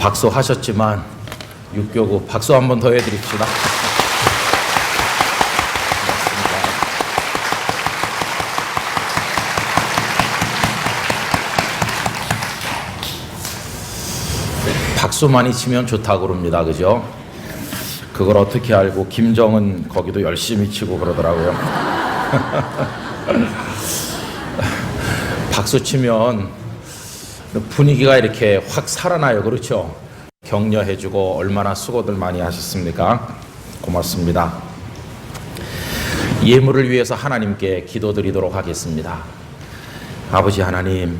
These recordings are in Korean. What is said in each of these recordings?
박수 하셨지만 육교구 박수 한 번 더 해드립시다. 박수 많이 치면 좋다고 그럽니다. 그죠? 그걸 어떻게 알고 김정은 거기도 열심히 치고 그러더라고요. 박수 치면 분위기가 이렇게 확 살아나요. 그렇죠? 격려해주고 얼마나 수고들 많이 하셨습니까? 고맙습니다. 예물을 위해서 하나님께 기도드리도록 하겠습니다. 아버지 하나님,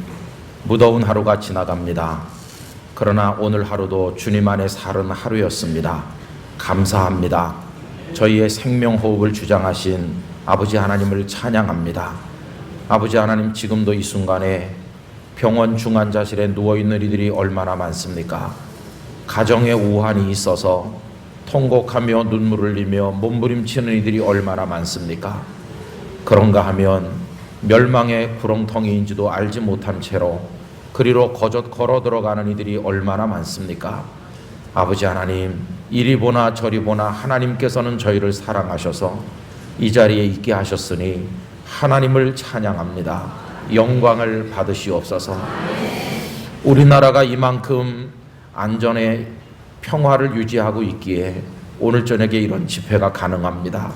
무더운 하루가 지나갑니다. 그러나 오늘 하루도 주님 안에 사는 하루였습니다. 감사합니다. 저희의 생명호흡을 주장하신 아버지 하나님을 찬양합니다. 아버지 하나님, 지금도 이 순간에 병원 중환자실에 누워있는 이들이 얼마나 많습니까? 가정에 우환이 있어서 통곡하며 눈물을 흘리며 몸부림치는 이들이 얼마나 많습니까? 그런가 하면 멸망의 구렁텅이인지도 알지 못한 채로 그리로 거젓 걸어 들어가는 이들이 얼마나 많습니까? 아버지 하나님, 이리 보나 저리 보나 하나님께서는 저희를 사랑하셔서 이 자리에 있게 하셨으니 하나님을 찬양합니다. 영광을 받으시옵소서. 우리나라가 이만큼 안전에 평화를 유지하고 있기에 오늘 저녁에 이런 집회가 가능합니다.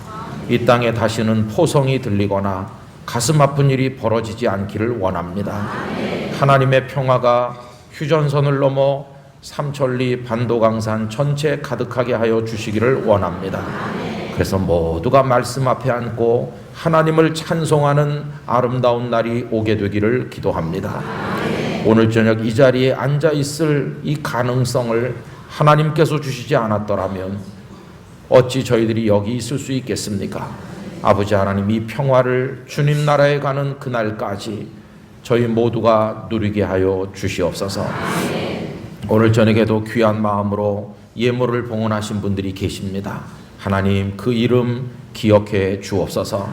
이 땅에 다시는 포성이 들리거나 가슴 아픈 일이 벌어지지 않기를 원합니다. 하나님의 평화가 휴전선을 넘어 삼천리 반도강산 전체 가득하게 하여 주시기를 원합니다. 그래서 모두가 말씀 앞에 앉고 하나님을 찬송하는 아름다운 날이 오게 되기를 기도합니다. 오늘 저녁 이 자리에 앉아 있을 이 가능성을 하나님께서 주시지 않았더라면 어찌 저희들이 여기 있을 수 있겠습니까? 아버지 하나님, 이 평화를 주님 나라에 가는 그날까지 저희 모두가 누리게 하여 주시옵소서. 오늘 저녁에도 귀한 마음으로 예물을 봉헌하신 분들이 계십니다. 하나님, 그 이름 기억해 주옵소서.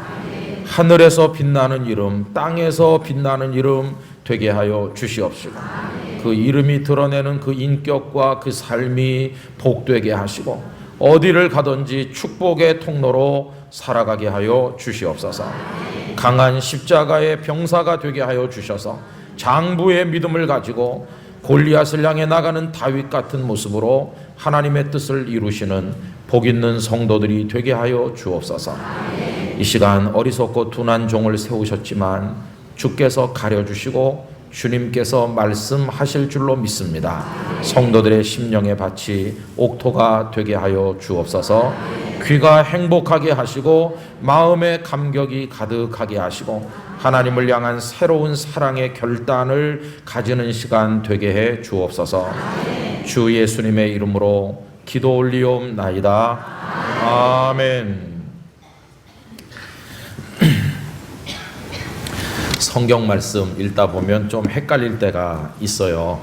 하늘에서 빛나는 이름, 땅에서 빛나는 이름 되게 하여 주시옵시고, 그 이름이 드러내는 그 인격과 그 삶이 복되게 하시고 어디를 가든지 축복의 통로로 살아가게 하여 주시옵소서. 강한 십자가의 병사가 되게 하여 주셔서 장부의 믿음을 가지고 골리앗을 향해 나가는 다윗 같은 모습으로 하나님의 뜻을 이루시는 복 있는 성도들이 되게 하여 주옵소서. 이 시간 어리석고 둔한 종을 세우셨지만 주께서 가려주시고 주님께서 말씀하실 줄로 믿습니다. 성도들의 심령의 밭이 옥토가 되게 하여 주옵소서. 귀가 행복하게 하시고 마음의 감격이 가득하게 하시고 하나님을 향한 새로운 사랑의 결단을 가지는 시간 되게 해 주옵소서. 주 예수님의 이름으로 기도 올리옵나이다. 아멘. 성경 말씀 읽다 보면 좀 헷갈릴 때가 있어요.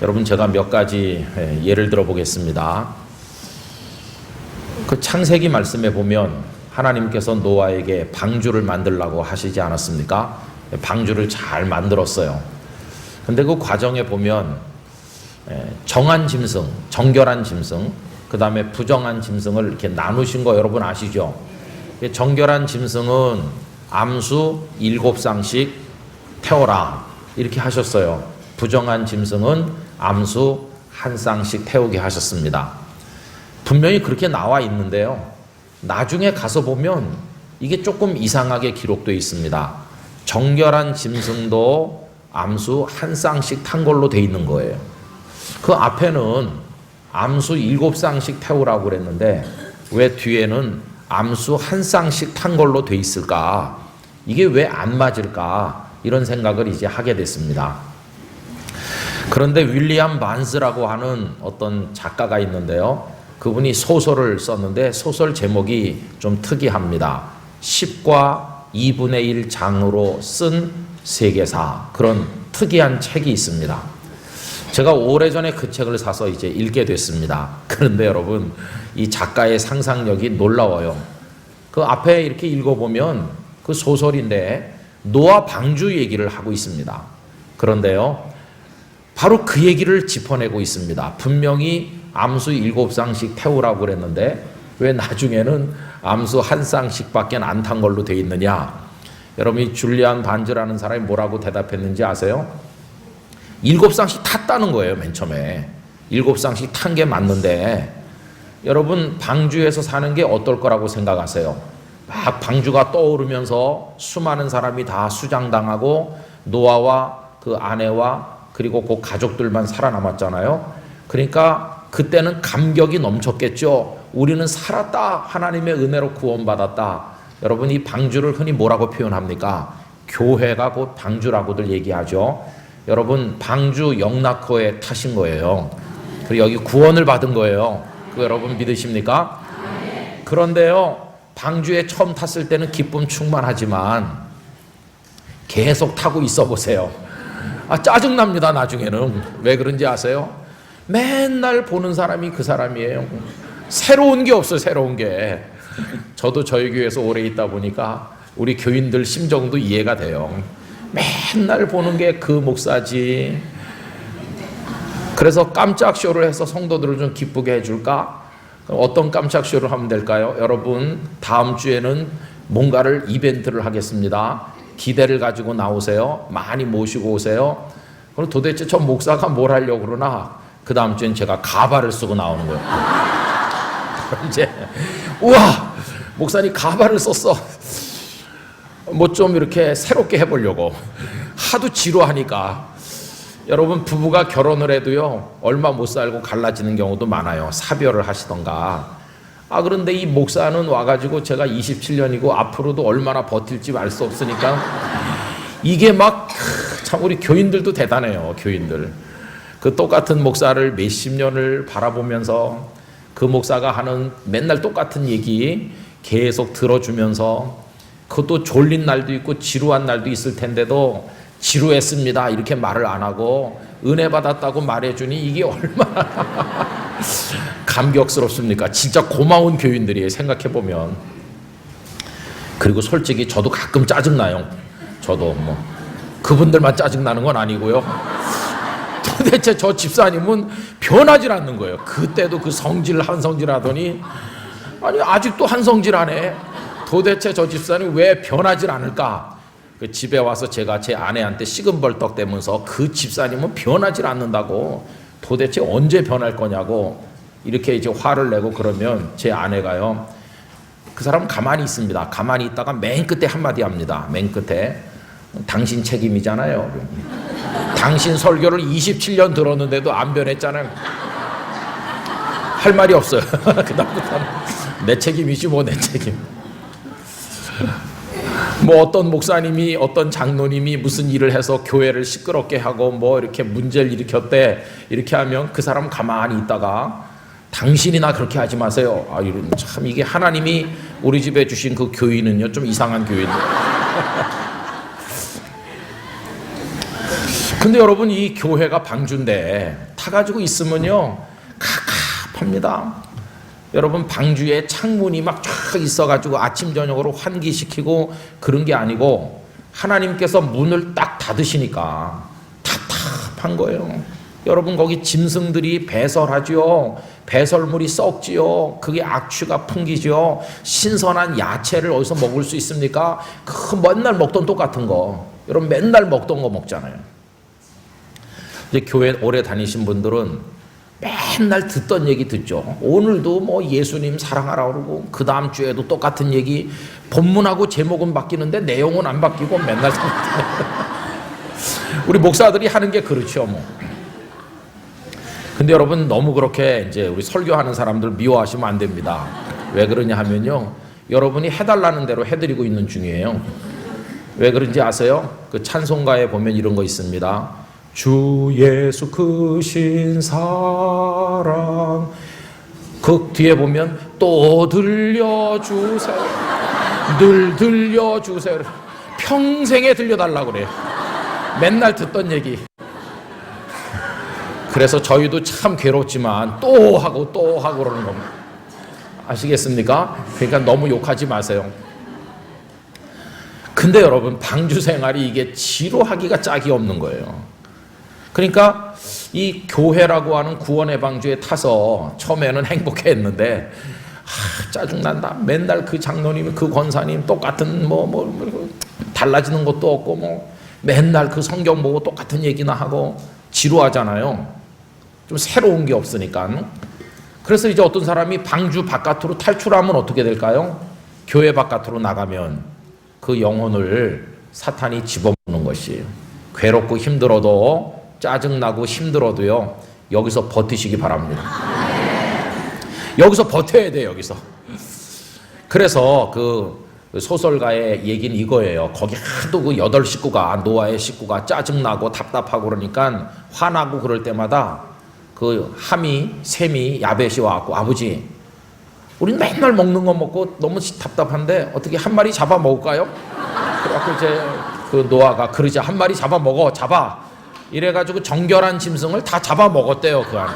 여러분, 제가 몇 가지 예를 들어 보겠습니다. 그 창세기 말씀에 보면 하나님께서 노아에게 방주를 만들라고 하시지 않았습니까? 방주를 잘 만들었어요. 근데 그 과정에 보면 정한 짐승, 정결한 짐승, 그 다음에 부정한 짐승을 이렇게 나누신 거 여러분 아시죠? 정결한 짐승은 암수 7쌍씩 태워라 이렇게 하셨어요. 부정한 짐승은 암수 1쌍씩 태우게 하셨습니다. 분명히 그렇게 나와 있는데요, 나중에 가서 보면 이게 조금 이상하게 기록되어 있습니다. 정결한 짐승도 암수 1쌍씩 탄 걸로 돼 있는 거예요. 그 앞에는 암수 7쌍씩 태우라고 그랬는데 왜 뒤에는 암수 1쌍씩 탄 걸로 돼 있을까? 이게 왜 안 맞을까? 이런 생각을 이제 하게 됐습니다. 그런데 윌리엄 반스라고 하는 어떤 작가가 있는데요, 그분이 소설을 썼는데 소설 제목이 좀 특이합니다. 10과 2분의 1 장으로 쓴 세계사, 그런 특이한 책이 있습니다. 제가 오래전에 그 책을 사서 이제 읽게 됐습니다. 그런데 여러분, 이 작가의 상상력이 놀라워요. 그 앞에 이렇게 읽어보면 그 소설인데 노아 방주 얘기를 하고 있습니다. 그런데요, 바로 그 얘기를 짚어내고 있습니다. 분명히 암수 7쌍씩 태우라고 그랬는데 왜 나중에는 암수 1쌍씩밖에 안 탄 걸로 돼 있느냐? 여러분, 이 줄리안 반즈라는 사람이 뭐라고 대답했는지 아세요? 7쌍씩 탔다는 거예요. 맨 처음에 7쌍씩 탄 게 맞는데, 여러분 방주에서 사는 게 어떨 거라고 생각하세요? 막 방주가 떠오르면서 수많은 사람이 다 수장당하고 노아와 그 아내와 그리고 그 가족들만 살아남았잖아요. 그러니까 그때는 감격이 넘쳤겠죠. 우리는 살았다. 하나님의 은혜로 구원받았다. 여러분, 이 방주를 흔히 뭐라고 표현합니까? 교회가 곧 방주라고들 얘기하죠. 여러분, 방주 영락호에 타신 거예요. 그리고 여기 구원을 받은 거예요. 그 여러분 믿으십니까? 그런데요, 방주에 처음 탔을 때는 기쁨 충만하지만 계속 타고 있어 보세요. 짜증납니다. 나중에는. 왜 그런지 아세요? 맨날 보는 사람이 그 사람이에요. 새로운 게 없어요. 새로운 게. 저도 저희 교회에서 오래 있다 보니까 우리 교인들 심정도 이해가 돼요. 맨날 보는 게 그 목사지. 그래서 깜짝 쇼를 해서 성도들을 좀 기쁘게 해줄까? 어떤 깜짝 쇼를 하면 될까요? 여러분, 다음 주에는 뭔가를 이벤트를 하겠습니다. 기대를 가지고 나오세요. 많이 모시고 오세요. 그럼 도대체 저 목사가 뭘 하려고 그러나? 그 다음 주엔 제가 가발을 쓰고 나오는 거예요. 이제 우와, 목사님 가발을 썼어. 뭐 좀 이렇게 새롭게 해보려고. 하도 지루하니까. 여러분, 부부가 결혼을 해도요, 얼마 못 살고 갈라지는 경우도 많아요. 사별을 하시던가. 그런데 이 목사는 와가지고 제가 27년이고 앞으로도 얼마나 버틸지 알 수 없으니까 이게 막 참 우리 교인들도 대단해요. 교인들. 그 똑같은 목사를 몇십 년을 바라보면서 그 목사가 하는 맨날 똑같은 얘기 계속 들어주면서, 그것도 졸린 날도 있고 지루한 날도 있을 텐데도 지루했습니다 이렇게 말을 안 하고 은혜 받았다고 말해주니 이게 얼마나 감격스럽습니까? 진짜 고마운 교인들이에요. 생각해보면. 그리고 솔직히 저도 가끔 짜증나요. 저도 뭐 그분들만 짜증나는 건 아니고요. 도대체 저 집사님은 변하질 않는 거예요. 그때도 그 성질 한성질 하더니 아니 아직도 한성질하네. 도대체 저 집사님 왜 변하질 않을까? 그 집에 와서 제가 제 아내한테 시금벌떡 대면서 그 집사님은 변하질 않는다고, 도대체 언제 변할 거냐고 이렇게 이제 화를 내고 그러면 제 아내가요, 그 사람은 가만히 있습니다. 가만히 있다가 맨 끝에 한마디 합니다. 맨 끝에 당신 책임이잖아요. 당신 설교를 27년 들었는데도 안 변했잖아요. 할 말이 없어요. 그다음부터는 내 책임이지 뭐 내 책임. 뭐 어떤 목사님이 어떤 장로님이 무슨 일을 해서 교회를 시끄럽게 하고 뭐 이렇게 문제를 일으켰대 이렇게 하면 그 사람 가만히 있다가 당신이나 그렇게 하지 마세요. 참 이게 하나님이 우리 집에 주신 그 교인은요 좀 이상한 교인. 근데 여러분, 이 교회가 방주인데 타가지고 있으면요 갑갑합니다. 여러분, 방주에 창문이 막 쫙 있어가지고 아침 저녁으로 환기시키고 그런 게 아니고 하나님께서 문을 딱 닫으시니까 답답한 거예요. 여러분, 거기 짐승들이 배설하지요. 배설물이 썩지요. 그게 악취가 풍기죠. 신선한 야채를 어디서 먹을 수 있습니까? 그 맨날 먹던 똑같은 거. 여러분, 맨날 먹던 거 먹잖아요. 이제 교회 오래 다니신 분들은 맨날 듣던 얘기 듣죠. 오늘도 뭐 예수님 사랑하라 그러고 그 다음 주에도 똑같은 얘기. 본문하고 제목은 바뀌는데 내용은 안 바뀌고 맨날 우리 목사들이 하는 게 그렇죠 뭐. 근데 여러분, 너무 그렇게 이제 우리 설교하는 사람들 미워하시면 안 됩니다. 왜 그러냐 하면요, 여러분이 해달라는 대로 해드리고 있는 중이에요. 왜 그런지 아세요? 그 찬송가에 보면 이런 거 있습니다. 주 예수 크신 사랑, 그 뒤에 보면 또 들려주세요. 늘 들려주세요. 평생에 들려달라고 그래요. 맨날 듣던 얘기. 그래서 저희도 참 괴롭지만 또 하고 또 하고 그러는 겁니다. 아시겠습니까? 그러니까 너무 욕하지 마세요. 근데 여러분, 방주 생활이 이게 지루하기가 짝이 없는 거예요. 그러니까 이 교회라고 하는 구원의 방주에 타서 처음에는 행복했는데 짜증난다. 맨날 그 장로님, 그 권사님 똑같은 달라지는 것도 없고 맨날 그 성경 보고 똑같은 얘기나 하고 지루하잖아요. 좀 새로운 게 없으니까. 그래서 이제 어떤 사람이 방주 바깥으로 탈출하면 어떻게 될까요? 교회 바깥으로 나가면 그 영혼을 사탄이 집어먹는 것이에요. 괴롭고 힘들어도, 짜증나고 힘들어도요, 여기서 버티시기 바랍니다. 여기서 버텨야 돼요, 여기서. 그래서 그 소설가의 얘기는 이거예요. 거기 하도 그 8식구가, 노아의 식구가 짜증나고 답답하고 그러니까 화나고 그럴 때마다 그 셈이 야벳이 와갖고, 아버지, 우린 맨날 먹는 거 먹고 너무 답답한데 어떻게 한 마리 잡아 먹을까요? 그래갖고 이제 그 노아가 그러지, 한 마리 잡아 먹어, 잡아. 이래가지고 정결한 짐승을 다 잡아 먹었대요, 그 안에.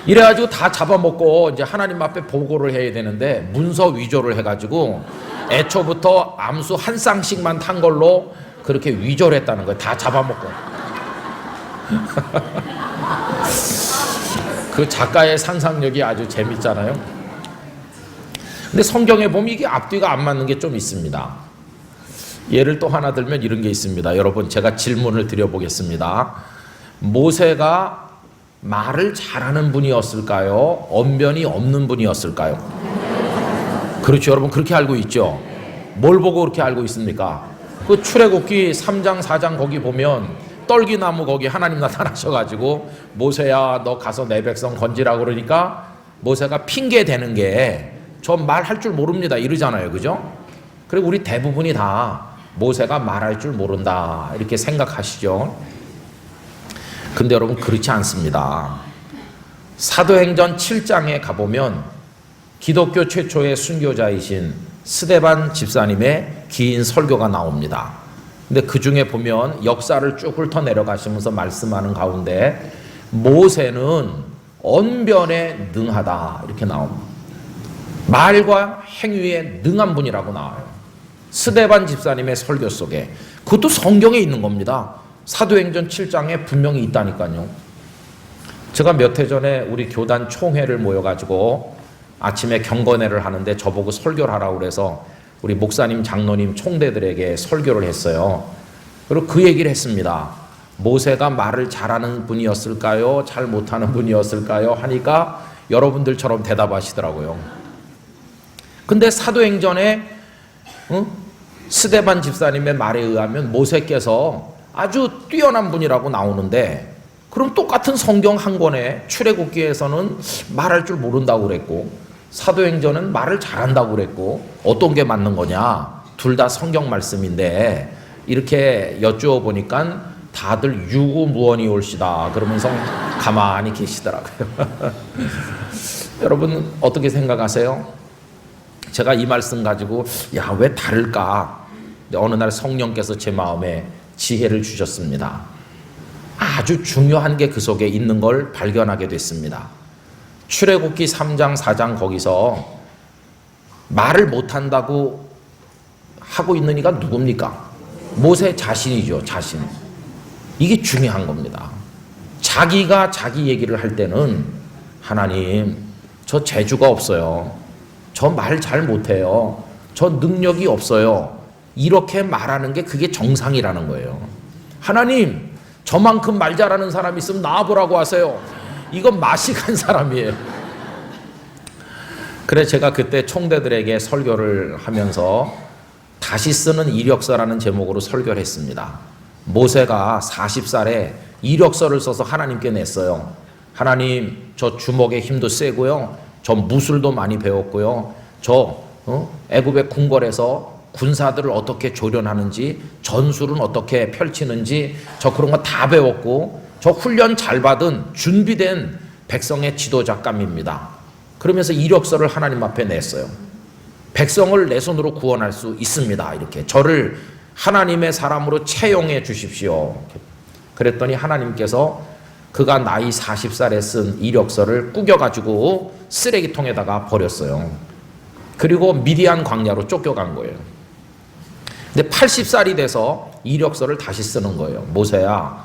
이래가지고 다 잡아먹고 이제 하나님 앞에 보고를 해야 되는데 문서 위조를 해가지고 애초부터 암수 한 쌍씩만 탄 걸로 그렇게 위조를 했다는 거예요. 다 잡아먹고. 그 작가의 상상력이 아주 재밌잖아요. 근데 성경에 보면 이게 앞뒤가 안 맞는 게 좀 있습니다. 예를 또 하나 들면 이런 게 있습니다. 여러분, 제가 질문을 드려보겠습니다. 모세가 말을 잘하는 분이었을까요? 언변이 없는 분이었을까요? 그렇죠, 여러분, 그렇게 알고 있죠. 뭘 보고 그렇게 알고 있습니까? 그 출애굽기 3장 4장 거기 보면 떨기나무 거기 하나님 나타나셔가지고 모세야 너 가서 내 백성 건지라 그러니까 모세가 핑계 대는 게 저 말할 줄 모릅니다 이러잖아요, 그죠? 그리고 우리 대부분이 다 모세가 말할 줄 모른다 이렇게 생각하시죠. 근데 여러분, 그렇지 않습니다. 사도행전 7장에 가보면 기독교 최초의 순교자이신 스데반 집사님의 긴 설교가 나옵니다. 근데 그 중에 보면 역사를 쭉 훑어내려가시면서 말씀하는 가운데 모세는 언변에 능하다 이렇게 나옵니다. 말과 행위에 능한 분이라고 나와요. 스데반 집사님의 설교 속에. 그것도 성경에 있는 겁니다. 사도행전 7장에 분명히 있다니까요. 제가 몇 해 전에 우리 교단 총회를 모여가지고 아침에 경건회를 하는데 저보고 설교를 하라고 그래서 우리 목사님, 장로님, 총대들에게 설교를 했어요. 그리고 그 얘기를 했습니다. 모세가 말을 잘하는 분이었을까요? 잘 못하는 분이었을까요? 하니까 여러분들처럼 대답하시더라고요. 근데 사도행전에 스데반 집사님의 말에 의하면 모세께서 아주 뛰어난 분이라고 나오는데, 그럼 똑같은 성경 한 권에 출애굽기에서는 말할 줄 모른다고 그랬고 사도행전은 말을 잘한다고 그랬고 어떤 게 맞는 거냐? 둘 다 성경 말씀인데 이렇게 여쭈어 보니까 다들 유구무원이 올시다 그러면서 가만히 계시더라고요. 여러분 어떻게 생각하세요? 제가 이 말씀 가지고 야, 왜 다를까? 어느 날 성령께서 제 마음에 지혜를 주셨습니다. 아주 중요한 게 그 속에 있는 걸 발견하게 됐습니다. 출애굽기 3장 4장 거기서 말을 못한다고 하고 있는 이가 누굽니까? 모세 자신이죠. 자신. 이게 중요한 겁니다. 자기가 자기 얘기를 할 때는 하나님, 저 재주가 없어요. 저 말 잘 못해요. 저 능력이 없어요. 이렇게 말하는 게 그게 정상이라는 거예요. 하나님, 저만큼 말 잘하는 사람 있으면 나와보라고 하세요. 이건 마식한 사람이에요. 그래 제가 그때 총대들에게 설교를 하면서 다시 쓰는 이력서라는 제목으로 설교를 했습니다. 모세가 40살에 이력서를 써서 하나님께 냈어요. 하나님, 저 주먹의 힘도 세고요. 저 무술도 많이 배웠고요. 저 애굽의 궁궐에서 군사들을 어떻게 조련하는지, 전술은 어떻게 펼치는지 저 그런 거 다 배웠고 저 훈련 잘 받은 준비된 백성의 지도자감입니다. 그러면서 이력서를 하나님 앞에 냈어요. 백성을 내 손으로 구원할 수 있습니다. 이렇게 저를 하나님의 사람으로 채용해 주십시오. 그랬더니 하나님께서 그가 나이 40살에 쓴 이력서를 구겨가지고 쓰레기통에다가 버렸어요. 그리고 미디안 광야로 쫓겨간 거예요. 근데 80살이 돼서 이력서를 다시 쓰는 거예요. 모세야,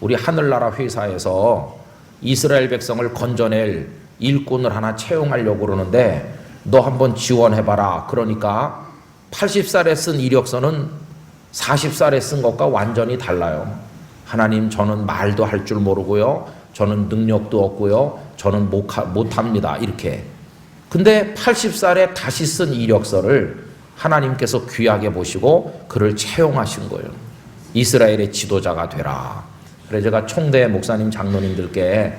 우리 하늘나라 회사에서 이스라엘 백성을 건져낼 일꾼을 하나 채용하려고 그러는데 너 한번 지원해봐라. 그러니까 80살에 쓴 이력서는 40살에 쓴 것과 완전히 달라요. 하나님, 저는 말도 할 줄 모르고요, 저는 능력도 없고요, 저는 못합니다. 이렇게. 근데 80살에 다시 쓴 이력서를 하나님께서 귀하게 보시고 그를 채용하신 거예요. 이스라엘의 지도자가 되라. 그래서 제가 총대 목사님 장로님들께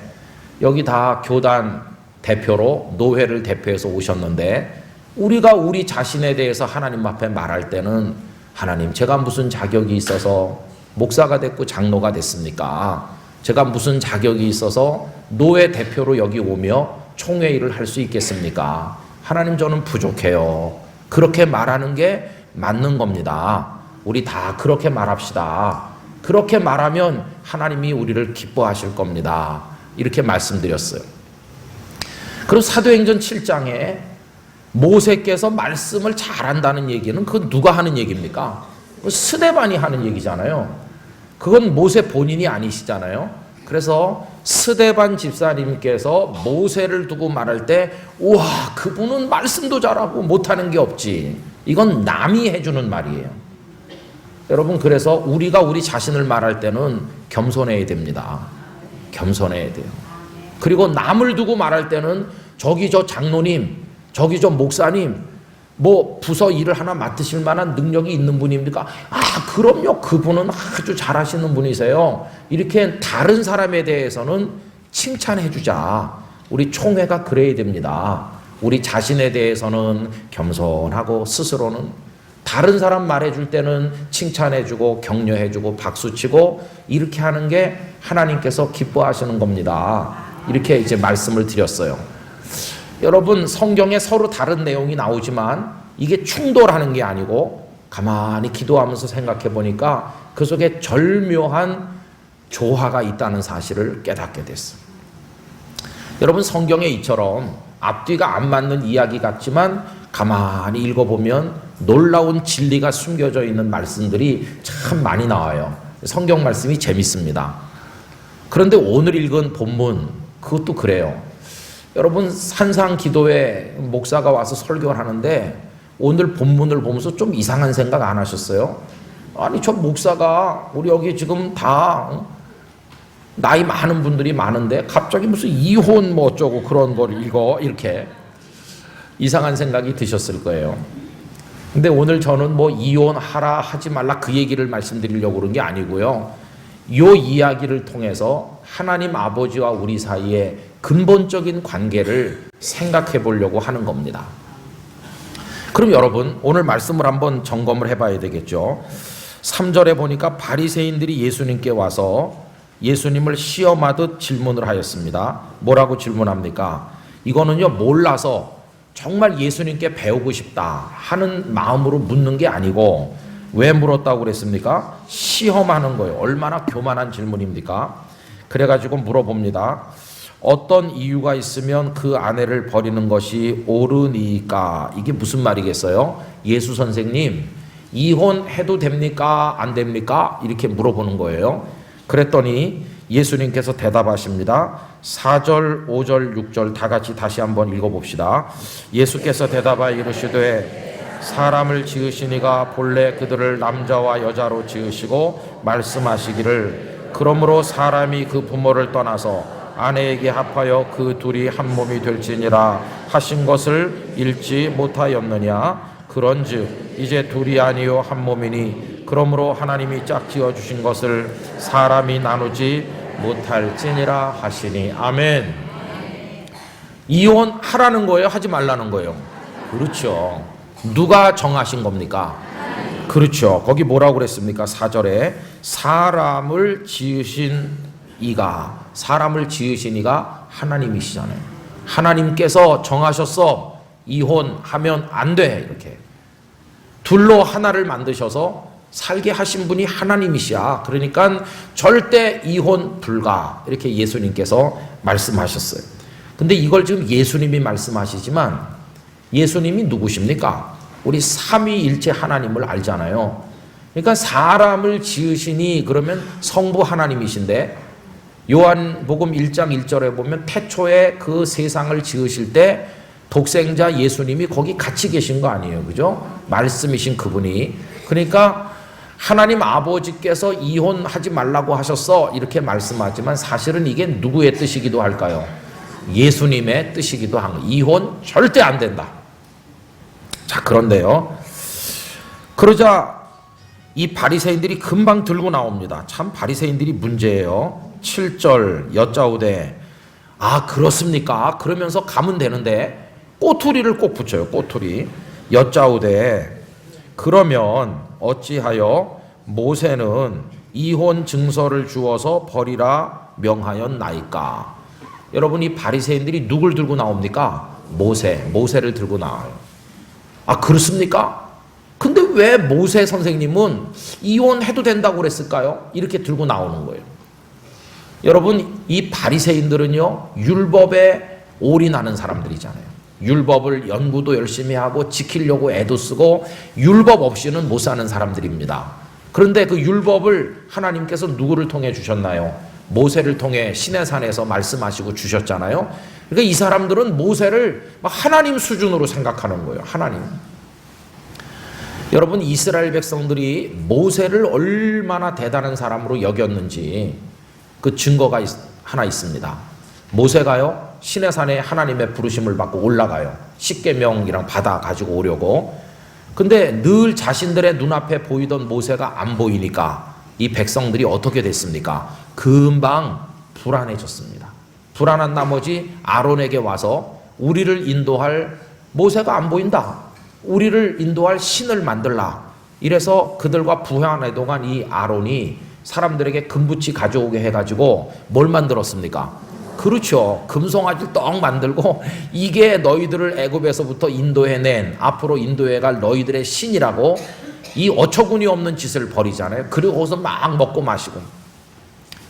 여기 다 교단 대표로 노회를 대표해서 오셨는데 우리가 우리 자신에 대해서 하나님 앞에 말할 때는 하나님, 제가 무슨 자격이 있어서 목사가 됐고 장로가 됐습니까? 제가 무슨 자격이 있어서 노회 대표로 여기 오며 총회의를 할 수 있겠습니까? 하나님, 저는 부족해요. 그렇게 말하는 게 맞는 겁니다. 우리 다 그렇게 말합시다. 그렇게 말하면 하나님이 우리를 기뻐하실 겁니다. 이렇게 말씀드렸어요. 그리고 사도행전 7장에 모세께서 말씀을 잘한다는 얘기는 그건 누가 하는 얘기입니까? 스데반이 하는 얘기잖아요. 그건 모세 본인이 아니시잖아요. 그래서 스데반 집사님께서 모세를 두고 말할 때 우와, 그분은 말씀도 잘하고 못하는 게 없지. 이건 남이 해주는 말이에요. 여러분, 그래서 우리가 우리 자신을 말할 때는 겸손해야 됩니다. 겸손해야 돼요. 그리고 남을 두고 말할 때는 저기 저 장로님, 저기 저 목사님, 뭐 부서 일을 하나 맡으실 만한 능력이 있는 분입니까? 아, 그럼요. 그분은 아주 잘하시는 분이세요. 이렇게 다른 사람에 대해서는 칭찬해 주자. 우리 총회가 그래야 됩니다. 우리 자신에 대해서는 겸손하고 스스로는 다른 사람 말해줄 때는 칭찬해주고 격려해주고 박수치고 이렇게 하는 게 하나님께서 기뻐하시는 겁니다. 이렇게 이제 말씀을 드렸어요. 여러분, 성경에 서로 다른 내용이 나오지만 이게 충돌하는 게 아니고 가만히 기도하면서 생각해 보니까 그 속에 절묘한 조화가 있다는 사실을 깨닫게 됐어요. 여러분, 성경에 이처럼 앞뒤가 안 맞는 이야기 같지만 가만히 읽어보면 놀라운 진리가 숨겨져 있는 말씀들이 참 많이 나와요. 성경 말씀이 재밌습니다. 그런데 오늘 읽은 본문, 그것도 그래요. 여러분, 산상기도회 목사가 와서 설교를 하는데 오늘 본문을 보면서 좀 이상한 생각 안 하셨어요? 아니, 저 목사가 우리 여기 지금 다 나이 많은 분들이 많은데 갑자기 무슨 이혼 뭐 어쩌고 그런 걸 읽어, 이렇게 이상한 생각이 드셨을 거예요. 근데 오늘 저는 뭐 이혼하라 하지 말라 그 얘기를 말씀드리려고 그런 게 아니고요, 이 이야기를 통해서 하나님 아버지와 우리 사이에 근본적인 관계를 생각해 보려고 하는 겁니다. 그럼 여러분, 오늘 말씀을 한번 점검을 해봐야 되겠죠. 3절에 보니까 바리새인들이 예수님께 와서 예수님을 시험하듯 질문을 하였습니다. 뭐라고 질문합니까? 이거는요, 몰라서 정말 예수님께 배우고 싶다 하는 마음으로 묻는 게 아니고, 왜 물었다고 그랬습니까? 시험하는 거예요. 얼마나 교만한 질문입니까? 그래가지고 물어봅니다. 어떤 이유가 있으면 그 아내를 버리는 것이 옳으니까? 이게 무슨 말이겠어요? 예수 선생님, 이혼해도 됩니까? 안 됩니까? 이렇게 물어보는 거예요. 그랬더니 예수님께서 대답하십니다. 4절, 5절, 6절 다 같이 다시 한번 읽어봅시다. 예수께서 대답하여 이르시되 사람을 지으시니가 본래 그들을 남자와 여자로 지으시고 말씀하시기를 그러므로 사람이 그 부모를 떠나서 아내에게 합하여 그 둘이 한 몸이 될지니라 하신 것을 읽지 못하였느냐? 그런즉 이제 둘이 아니요 한 몸이니 그러므로 하나님이 짝지어 주신 것을 사람이 나누지 못할지니라 하시니. 아멘. 이혼하라는 거예요? 하지 말라는 거예요? 그렇죠. 누가 정하신 겁니까? 그렇죠. 거기 뭐라고 그랬습니까? 4절에 사람을 지으신 이가, 사람을 지으신 이가 하나님이시잖아요. 하나님께서 정하셨어. 이혼하면 안 돼. 이렇게 둘로 하나를 만드셔서 살게 하신 분이 하나님이시야. 그러니까 절대 이혼 불가. 이렇게 예수님께서 말씀하셨어요. 근데 이걸 지금 예수님이 말씀하시지만 예수님이 누구십니까? 우리 삼위일체 하나님을 알잖아요. 그러니까 사람을 지으시니 그러면 성부 하나님이신데, 요한복음 1장 1절에 보면 태초에 그 세상을 지으실 때 독생자 예수님이 거기 같이 계신 거 아니에요, 그죠? 말씀이신 그분이. 그러니까 하나님 아버지께서 이혼하지 말라고 하셨어 이렇게 말씀하지만 사실은 이게 누구의 뜻이기도 할까요? 예수님의 뜻이기도 한 거예요. 이혼 절대 안 된다. 자, 그런데요, 그러자 이 바리새인들이 금방 들고 나옵니다. 참 바리새인들이 문제예요. 7절 여짜오되 아 그렇습니까? 그러면서 가면 되는데 꼬투리를 꼭 붙여요. 꼬투리. 여짜오되 그러면 어찌하여 모세는 이혼 증서를 주어서 버리라 명하였나이까? 여러분, 이 바리새인들이 누굴 들고 나옵니까? 모세를 들고 나와요. 아 그렇습니까? 근데 왜 모세 선생님은 이혼해도 된다고 그랬을까요? 이렇게 들고 나오는 거예요. 여러분, 이 바리새인들은요 율법에 올인하는 사람들이잖아요. 율법을 연구도 열심히 하고 지키려고 애도 쓰고 율법 없이는 못 사는 사람들입니다. 그런데 그 율법을 하나님께서 누구를 통해 주셨나요? 모세를 통해 시내산에서 말씀하시고 주셨잖아요. 그러니까 이 사람들은 모세를 하나님 수준으로 생각하는 거예요. 하나님. 여러분, 이스라엘 백성들이 모세를 얼마나 대단한 사람으로 여겼는지 그 증거가 하나 있습니다. 모세가요 시내산에 하나님의 부르심을 받고 올라가요. 십계명이랑 받아 가지고 오려고. 근데 늘 자신들의 눈앞에 보이던 모세가 안 보이니까 이 백성들이 어떻게 됐습니까? 금방 불안해졌습니다. 불안한 나머지 아론에게 와서 우리를 인도할, 모세가 안 보인다, 우리를 인도할 신을 만들라. 이래서 그들과 부하에 동안 이 아론이 사람들에게 금붙이 가져오게 해가지고 뭘 만들었습니까? 그렇죠. 금송아지를 떡 만들고 이게 너희들을 애굽에서부터 인도해낸, 앞으로 인도해갈 너희들의 신이라고 이 어처구니 없는 짓을 벌이잖아요. 그리고서 막 먹고 마시고.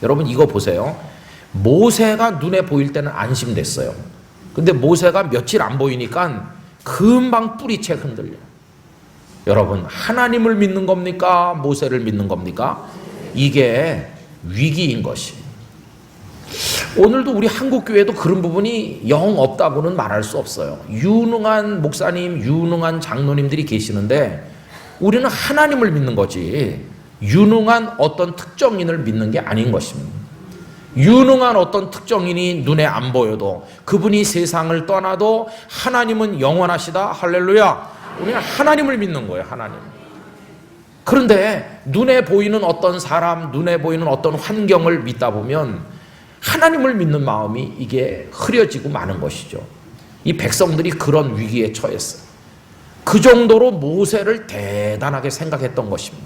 여러분 이거 보세요. 모세가 눈에 보일 때는 안심됐어요. 근데 모세가 며칠 안 보이니까 금방 뿌리채 흔들려요. 여러분, 하나님을 믿는 겁니까? 모세를 믿는 겁니까? 이게 위기인 것이. 오늘도 우리 한국교회도 그런 부분이 영 없다고는 말할 수 없어요. 유능한 목사님, 유능한 장로님들이 계시는데 우리는 하나님을 믿는 거지 유능한 어떤 특정인을 믿는 게 아닌 것입니다. 유능한 어떤 특정인이 눈에 안 보여도, 그분이 세상을 떠나도 하나님은 영원하시다. 할렐루야. 우리는 하나님을 믿는 거예요. 하나님. 그런데 눈에 보이는 어떤 사람, 눈에 보이는 어떤 환경을 믿다 보면 하나님을 믿는 마음이 이게 흐려지고 마는 것이죠. 이 백성들이 그런 위기에 처했어요. 그 정도로 모세를 대단하게 생각했던 것입니다.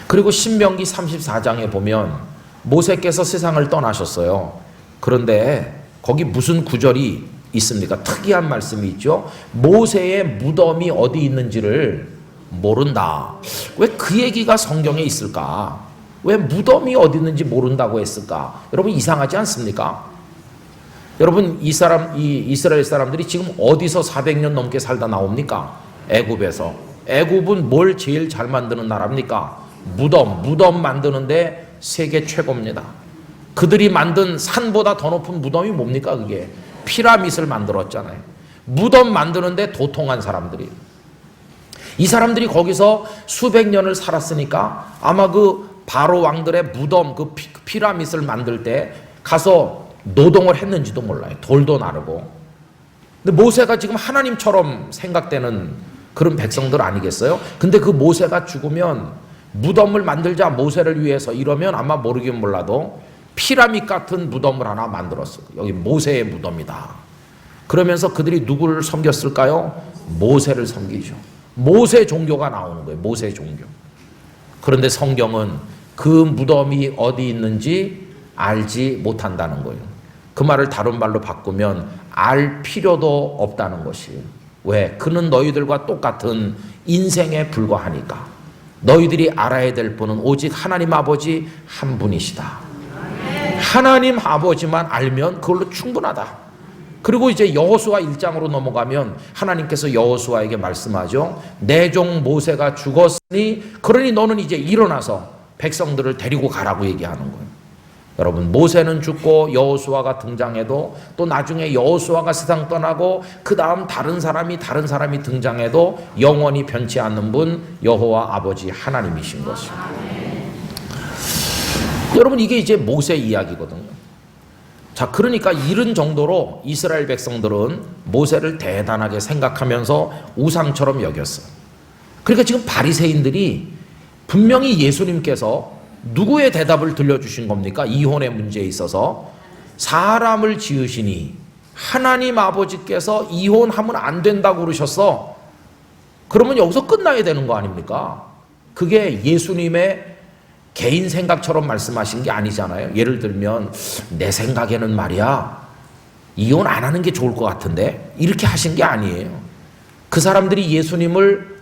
그리고 신명기 34장에 보면 모세께서 세상을 떠나셨어요. 그런데 거기 무슨 구절이 있습니까? 특이한 말씀이 있죠. 모세의 무덤이 어디 있는지를 모른다. 왜 그 얘기가 성경에 있을까? 왜 무덤이 어디 있는지 모른다고 했을까? 여러분 이상하지 않습니까? 여러분 이 이스라엘 사람들이 지금 어디서 400년 넘게 살다 나옵니까? 애굽에서. 애굽은 뭘 제일 잘 만드는 나라입니까? 무덤 만드는데 세계 최고입니다. 그들이 만든 산보다 더 높은 무덤이 뭡니까? 그게 피라밋을 만들었잖아요. 무덤 만드는데 도통한 사람들이. 이 사람들이 거기서 수백 년을 살았으니까 아마 그 바로 왕들의 무덤, 그 피라밋을 만들 때 가서 노동을 했는지도 몰라요. 돌도 나르고. 근데 모세가 지금 하나님처럼 생각되는 그런 백성들 아니겠어요? 근데 그 모세가 죽으면 무덤을 만들자, 모세를 위해서, 이러면 아마 모르긴 몰라도 피라밋 같은 무덤을 하나 만들었어요. 여기 모세의 무덤이다. 그러면서 그들이 누구를 섬겼을까요? 모세를 섬기죠. 모세 종교가 나오는 거예요. 모세 종교. 그런데 성경은 그 무덤이 어디 있는지 알지 못한다는 거예요. 그 말을 다른 말로 바꾸면 알 필요도 없다는 것이에요. 왜? 그는 너희들과 똑같은 인생에 불과하니까. 너희들이 알아야 될 분은 오직 하나님 아버지 한 분이시다. 하나님 아버지만 알면 그걸로 충분하다. 그리고 이제 여호수아 1장으로 넘어가면 하나님께서 여호수아에게 말씀하죠. 내 종 모세가 죽었으니 그러니 너는 이제 일어나서 백성들을 데리고 가라고 얘기하는 거예요. 여러분, 모세는 죽고 여호수아가 등장해도, 또 나중에 여호수아가 세상 떠나고 그 다음 다른 사람이 등장해도 영원히 변치 않는 분 여호와 아버지 하나님이신 것입니다. 여러분, 이게 이제 모세 이야기거든요. 자, 그러니까 이런 정도로 이스라엘 백성들은 모세를 대단하게 생각하면서 우상처럼 여겼어요. 그러니까 지금 바리새인들이 분명히 예수님께서 누구의 대답을 들려주신 겁니까? 이혼의 문제에 있어서 사람을 지으시니 하나님 아버지께서 이혼하면 안 된다고 그러셨어. 그러면 여기서 끝나야 되는 거 아닙니까? 그게 예수님의 개인 생각처럼 말씀하신 게 아니잖아요. 예를 들면 내 생각에는 말이야, 이혼 안 하는 게 좋을 것 같은데, 이렇게 하신 게 아니에요. 그 사람들이 예수님을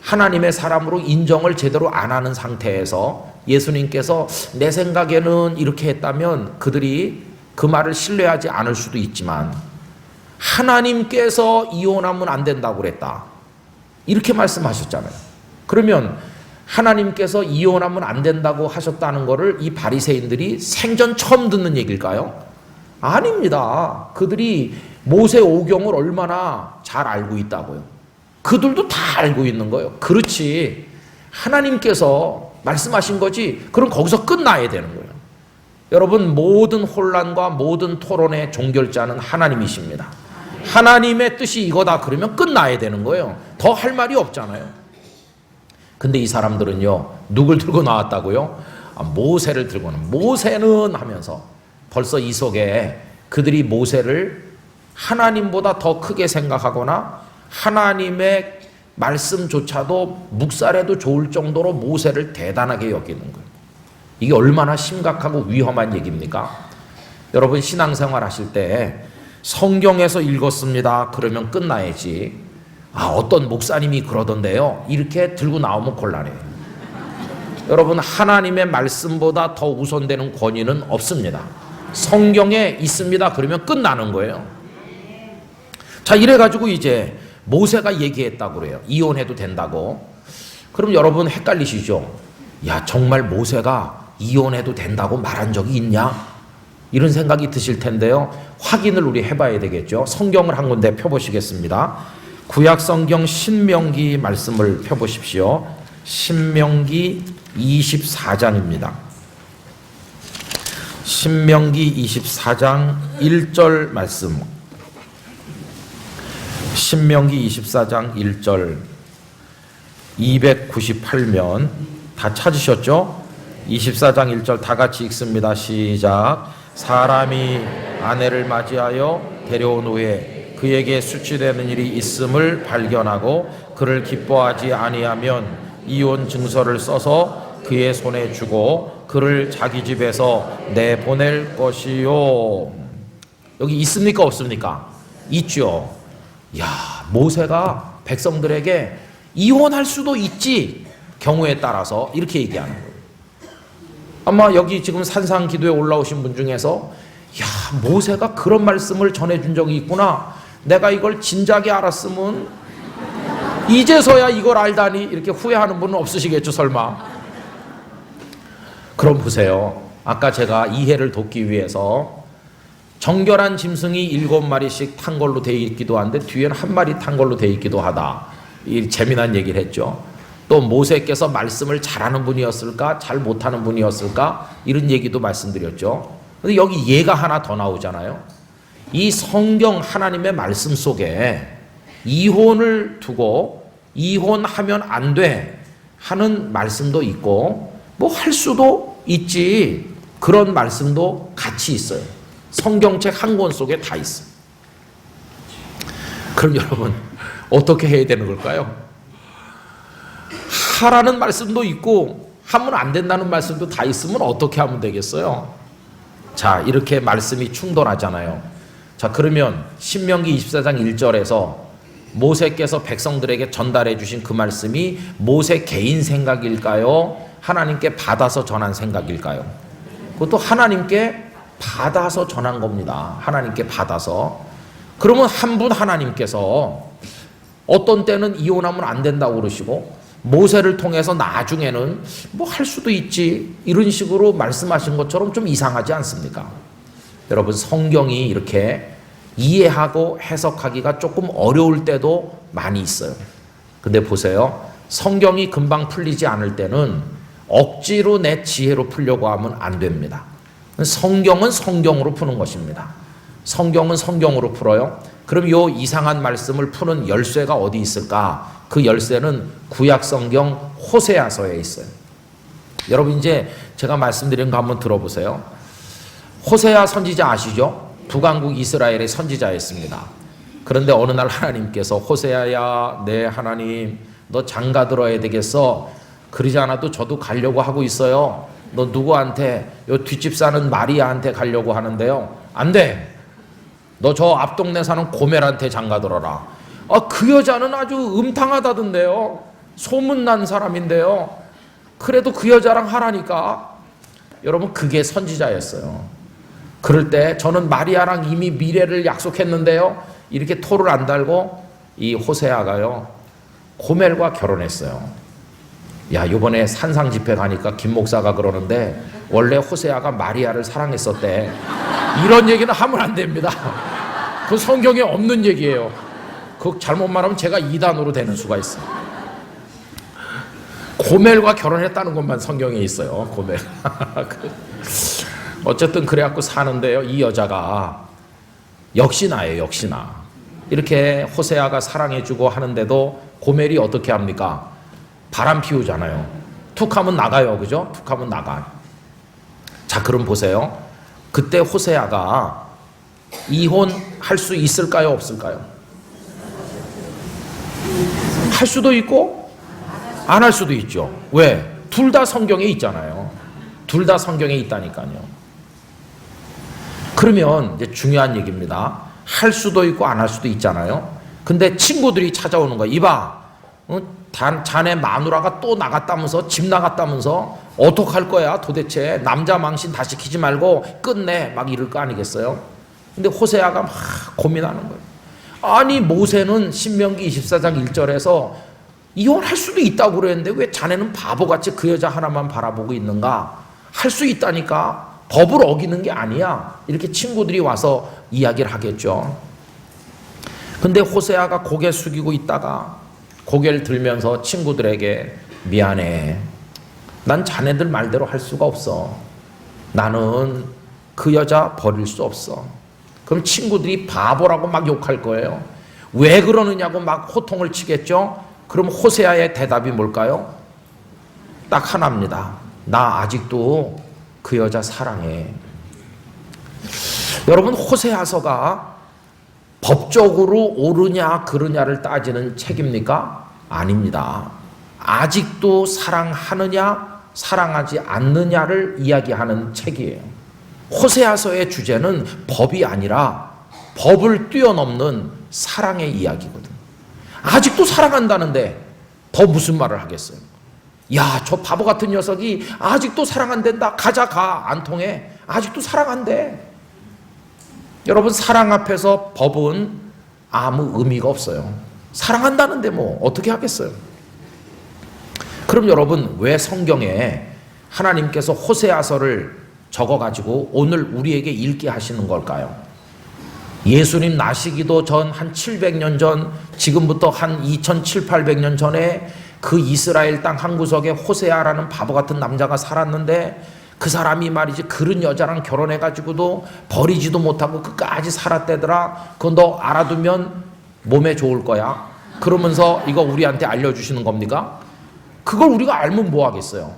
하나님의 사람으로 인정을 제대로 안 하는 상태에서 예수님께서 내 생각에는 이렇게 했다면 그들이 그 말을 신뢰하지 않을 수도 있지만, 하나님께서 이혼하면 안 된다고 그랬다, 이렇게 말씀하셨잖아요. 그러면 하나님께서 이혼하면 안 된다고 하셨다는 것을 이 바리새인들이 생전 처음 듣는 얘기일까요? 아닙니다. 그들이 모세 오경을 얼마나 잘 알고 있다고요. 그들도 다 알고 있는 거예요. 그렇지, 하나님께서 말씀하신 거지, 그럼 거기서 끝나야 되는 거예요. 여러분, 모든 혼란과 모든 토론의 종결자는 하나님이십니다. 하나님의 뜻이 이거다 그러면 끝나야 되는 거예요. 더 할 말이 없잖아요. 근데 이 사람들은요, 누굴 들고 나왔다고요? 모세를 들고는, 모세는 하면서 벌써 이 속에 그들이 모세를 하나님보다 더 크게 생각하거나 하나님의 말씀조차도 묵살해도 좋을 정도로 모세를 대단하게 여기는 거예요. 이게 얼마나 심각하고 위험한 얘기입니까? 여러분, 신앙생활 하실 때 성경에서 읽었습니다 그러면 끝나야지, 어떤 목사님이 그러던데요, 이렇게 들고 나오면 곤란해요. 여러분, 하나님의 말씀보다 더 우선되는 권위는 없습니다. 성경에 있습니다 그러면 끝나는 거예요. 자, 이래가지고 이제 모세가 얘기했다고 그래요. 이혼해도 된다고. 그럼 여러분 헷갈리시죠? 야, 정말 모세가 이혼해도 된다고 말한 적이 있냐? 이런 생각이 드실 텐데요. 확인을 우리 해봐야 되겠죠. 성경을 한 군데 펴보시겠습니다. 구약성경 신명기 말씀을 펴보십시오. 신명기 24장입니다. 신명기 24장 1절 말씀. 신명기 24장 1절 298면 다 찾으셨죠? 24장 1절 다 같이 읽습니다. 시작. 사람이 아내를 맞이하여 데려온 후에 그에게 수치되는 일이 있음을 발견하고 그를 기뻐하지 아니하면 이혼 증서를 써서 그의 손에 주고 그를 자기 집에서 내보낼 것이요. 여기 있습니까 없습니까? 있죠. 야, 모세가 백성들에게 이혼할 수도 있지, 경우에 따라서, 이렇게 얘기하는 거예요. 아마 여기 지금 산상기도에 올라오신 분 중에서 야, 모세가 그런 말씀을 전해준 적이 있구나, 내가 이걸 진작에 알았으면, 이제서야 이걸 알다니, 이렇게 후회하는 분은 없으시겠죠 설마? 그럼 보세요. 아까 제가 이해를 돕기 위해서 정결한 짐승이 7마리씩 탄 걸로 되어 있기도 한데 뒤에는 1마리 탄 걸로 되어 있기도 하다, 이 재미난 얘기를 했죠. 또 모세께서 말씀을 잘하는 분이었을까 잘 못하는 분이었을까, 이런 얘기도 말씀드렸죠. 근데 여기 예가 하나 더 나오잖아요. 이 성경 하나님의 말씀 속에 이혼을 두고 이혼하면 안 돼 하는 말씀도 있고, 뭐 할 수도 있지, 그런 말씀도 같이 있어요. 성경책 한 권 속에 다 있어요. 그럼 여러분 어떻게 해야 되는 걸까요? 하라는 말씀도 있고 하면 안 된다는 말씀도 다 있으면 어떻게 하면 되겠어요? 자, 이렇게 말씀이 충돌하잖아요. 자, 그러면 신명기 24장 1절에서 모세께서 백성들에게 전달해 주신 그 말씀이 모세 개인 생각일까요? 하나님께 받아서 전한 생각일까요? 그것도 하나님께 받아서 전한 겁니다. 하나님께 받아서. 그러면 한 분 하나님께서 어떤 때는 이혼하면 안 된다고 그러시고 모세를 통해서 나중에는 뭐 할 수도 있지 이런 식으로 말씀하신 것처럼 좀 이상하지 않습니까? 여러분, 성경이 이렇게 이해하고 해석하기가 조금 어려울 때도 많이 있어요. 근데 보세요. 성경이 금방 풀리지 않을 때는 억지로 내 지혜로 풀려고 하면 안 됩니다. 성경은 성경으로 푸는 것입니다. 성경은 성경으로 풀어요. 그럼 요 이상한 말씀을 푸는 열쇠가 어디 있을까? 그 열쇠는 구약 성경 호세아서에 있어요. 여러분, 이제 제가 말씀드린 거 한번 들어보세요. 호세아 선지자 아시죠? 북왕국 이스라엘의 선지자였습니다. 그런데 어느 날 하나님께서 호세아야, 네 하나님, 너 장가 들어야 되겠어. 그러지 않아도 저도 가려고 하고 있어요. 너 누구한테? 요 뒷집 사는 마리아한테 가려고 하는데요. 안 돼. 너 저 앞동네 사는 고멜한테 장가 들어라. 그 여자는 아주 음탕하다던데요. 소문난 사람인데요. 그래도 그 여자랑 하라니까. 여러분, 그게 선지자였어요. 그럴 때 저는 마리아랑 이미 미래를 약속했는데요. 이렇게 토를 안 달고 이 호세아가요, 고멜과 결혼했어요. 야, 이번에 산상 집회 가니까 김 목사가 그러는데 원래 호세아가 마리아를 사랑했었대. 이런 얘기는 하면 안 됩니다. 그 성경에 없는 얘기예요. 그 잘못 말하면 제가 이단으로 되는 수가 있어요. 고멜과 결혼했다는 것만 성경에 있어요. 고멜. 어쨌든 그래갖고 사는데요. 이 여자가 역시나예요. 역시나. 이렇게 호세아가 사랑해주고 하는데도 고멜이 어떻게 합니까? 바람 피우잖아요. 툭 하면 나가요. 그죠? 툭 하면 나가. 자, 그럼 보세요. 그때 호세아가 이혼할 수 있을까요? 없을까요? 할 수도 있고 안 할 수도 있죠. 왜? 둘 다 성경에 있잖아요. 둘 다 성경에 있다니까요. 그러면 이제 중요한 얘기입니다. 할 수도 있고 안 할 수도 있잖아요. 근데 친구들이 찾아오는 거야. 이봐, 자네 마누라가 또 나갔다면서, 집 나갔다면서 어떡할 거야 도대체. 남자 망신 다시 시키지 말고 끝내. 막 이럴 거 아니겠어요? 근데 호세아가 막 고민하는 거예요. 아니, 모세는 신명기 24장 1절에서 이혼할 수도 있다고 그랬는데 왜 자네는 바보같이 그 여자 하나만 바라보고 있는가? 할 수 있다니까. 법을 어기는 게 아니야. 이렇게 친구들이 와서 이야기를 하겠죠. 근데 호세아가 고개 숙이고 있다가 고개를 들면서 친구들에게 미안해. 난 자네들 말대로 할 수가 없어. 나는 그 여자 버릴 수 없어. 그럼 친구들이 바보라고 막 욕할 거예요. 왜 그러느냐고 막 호통을 치겠죠. 그럼 호세아의 대답이 뭘까요? 딱 하나입니다. 나 아직도 그 여자 사랑해. 여러분, 호세아서가 법적으로 옳으냐 그르냐를 따지는 책입니까? 아닙니다. 아직도 사랑하느냐 사랑하지 않느냐를 이야기하는 책이에요. 호세아서의 주제는 법이 아니라 법을 뛰어넘는 사랑의 이야기거든. 아직도 사랑한다는데 더 무슨 말을 하겠어요? 야, 저 바보 같은 녀석이 아직도 사랑한댄다. 가자, 가. 안 통해. 아직도 사랑한대. 여러분, 사랑 앞에서 법은 아무 의미가 없어요. 사랑한다는데 뭐 어떻게 하겠어요? 그럼 여러분, 왜 성경에 하나님께서 호세아서를 적어가지고 오늘 우리에게 읽게 하시는 걸까요? 예수님 나시기도 전 한 700년 전, 지금부터 한 2700, 800년 전에 그 이스라엘 땅 한 구석에 호세아라는 바보 같은 남자가 살았는데 그 사람이 말이지 그런 여자랑 결혼해가지고도 버리지도 못하고 끝까지 살았대더라. 그거 너 알아두면 몸에 좋을 거야. 그러면서 이거 우리한테 알려주시는 겁니까? 그걸 우리가 알면 뭐 하겠어요?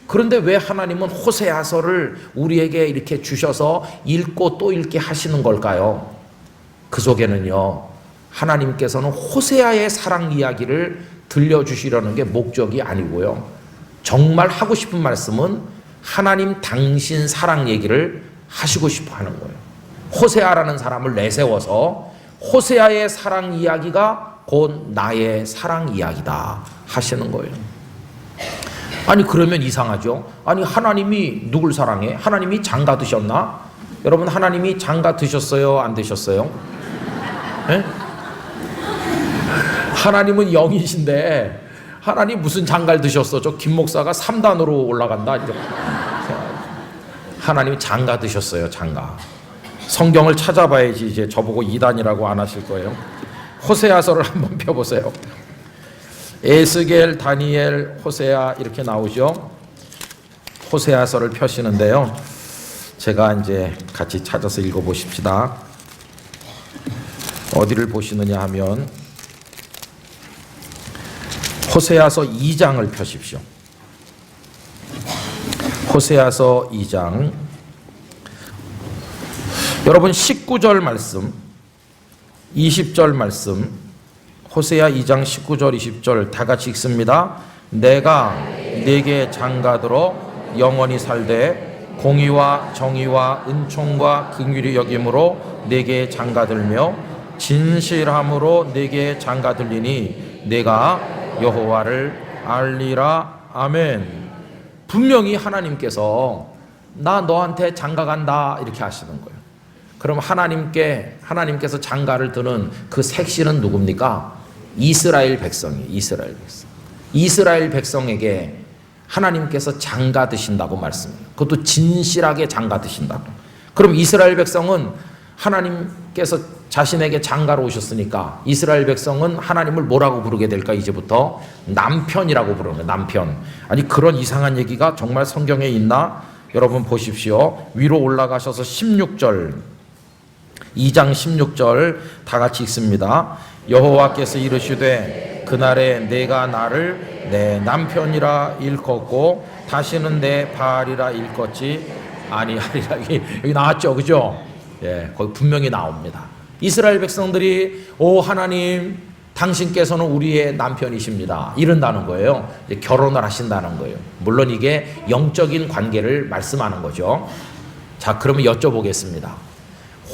그런데 왜 하나님은 호세아서를 우리에게 이렇게 주셔서 읽고 또 읽게 하시는 걸까요? 그 속에는요, 하나님께서는 호세아의 사랑 이야기를 들려주시려는 게 목적이 아니고요, 정말 하고 싶은 말씀은 하나님 당신 사랑 얘기를 하시고 싶어 하는 거예요. 호세아라는 사람을 내세워서 호세아의 사랑 이야기가 곧 나의 사랑 이야기다 하시는 거예요. 아니, 그러면 이상하죠. 아니, 하나님이 누굴 사랑해? 하나님이 장가 드셨나? 여러분, 하나님이 장가 드셨어요? 안 드셨어요? 에? 하나님은 영이신데 하나님 무슨 장가를 드셨어? 저 김 목사가 3단으로 올라간다. 하나님이 장가 드셨어요. 장가. 성경을 찾아봐야지 이제 저보고 2단이라고 안 하실 거예요. 호세아서를 한번 펴보세요. 에스겔, 다니엘, 호세아 이렇게 나오죠. 호세아서를 펴시는데요. 제가 이제 같이 찾아서 읽어보십시다. 어디를 보시느냐 하면 호세아서 2장을 펴십시오. 호세아서 2장. 여러분 19절 말씀, 20절 말씀, 호세아 2장 19절 20절 다 같이 읽습니다. 내가 네게 장가들어 영원히 살되 공의와 정의와 은총과 긍휼히 여김으로 네게 장가들며 진실함으로 네게 장가들리니 내가 여호와를 알리라. 아멘. 분명히 하나님께서 나 너한테 장가간다 이렇게 하시는 거예요. 그럼 하나님께서 장가를 드는 그 색신은 누굽니까? 이스라엘 백성이에요. 이스라엘 백성. 이스라엘 백성에게 하나님께서 장가 드신다고 말씀해요. 그것도 진실하게 장가 드신다고. 그럼 이스라엘 백성은 하나님께서 자신에게 장가로 오셨으니까 이스라엘 백성은 하나님을 뭐라고 부르게 될까? 이제부터 남편이라고 부르는 거예요. 남편. 아니 그런 이상한 얘기가 정말 성경에 있나? 여러분 보십시오. 위로 올라가셔서 16절 2장 16절 다 같이 읽습니다. 여호와께서 이르시되 그날에 내가 나를 내 남편이라 일컫고 다시는 내 바알이라 일컫지 아니하리라. 여기 나왔죠, 그죠? 예, 거기 분명히 나옵니다. 이스라엘 백성들이 오 하나님 당신께서는 우리의 남편이십니다 이런다는 거예요. 이제 결혼을 하신다는 거예요. 물론 이게 영적인 관계를 말씀하는 거죠. 자, 그러면 여쭤보겠습니다.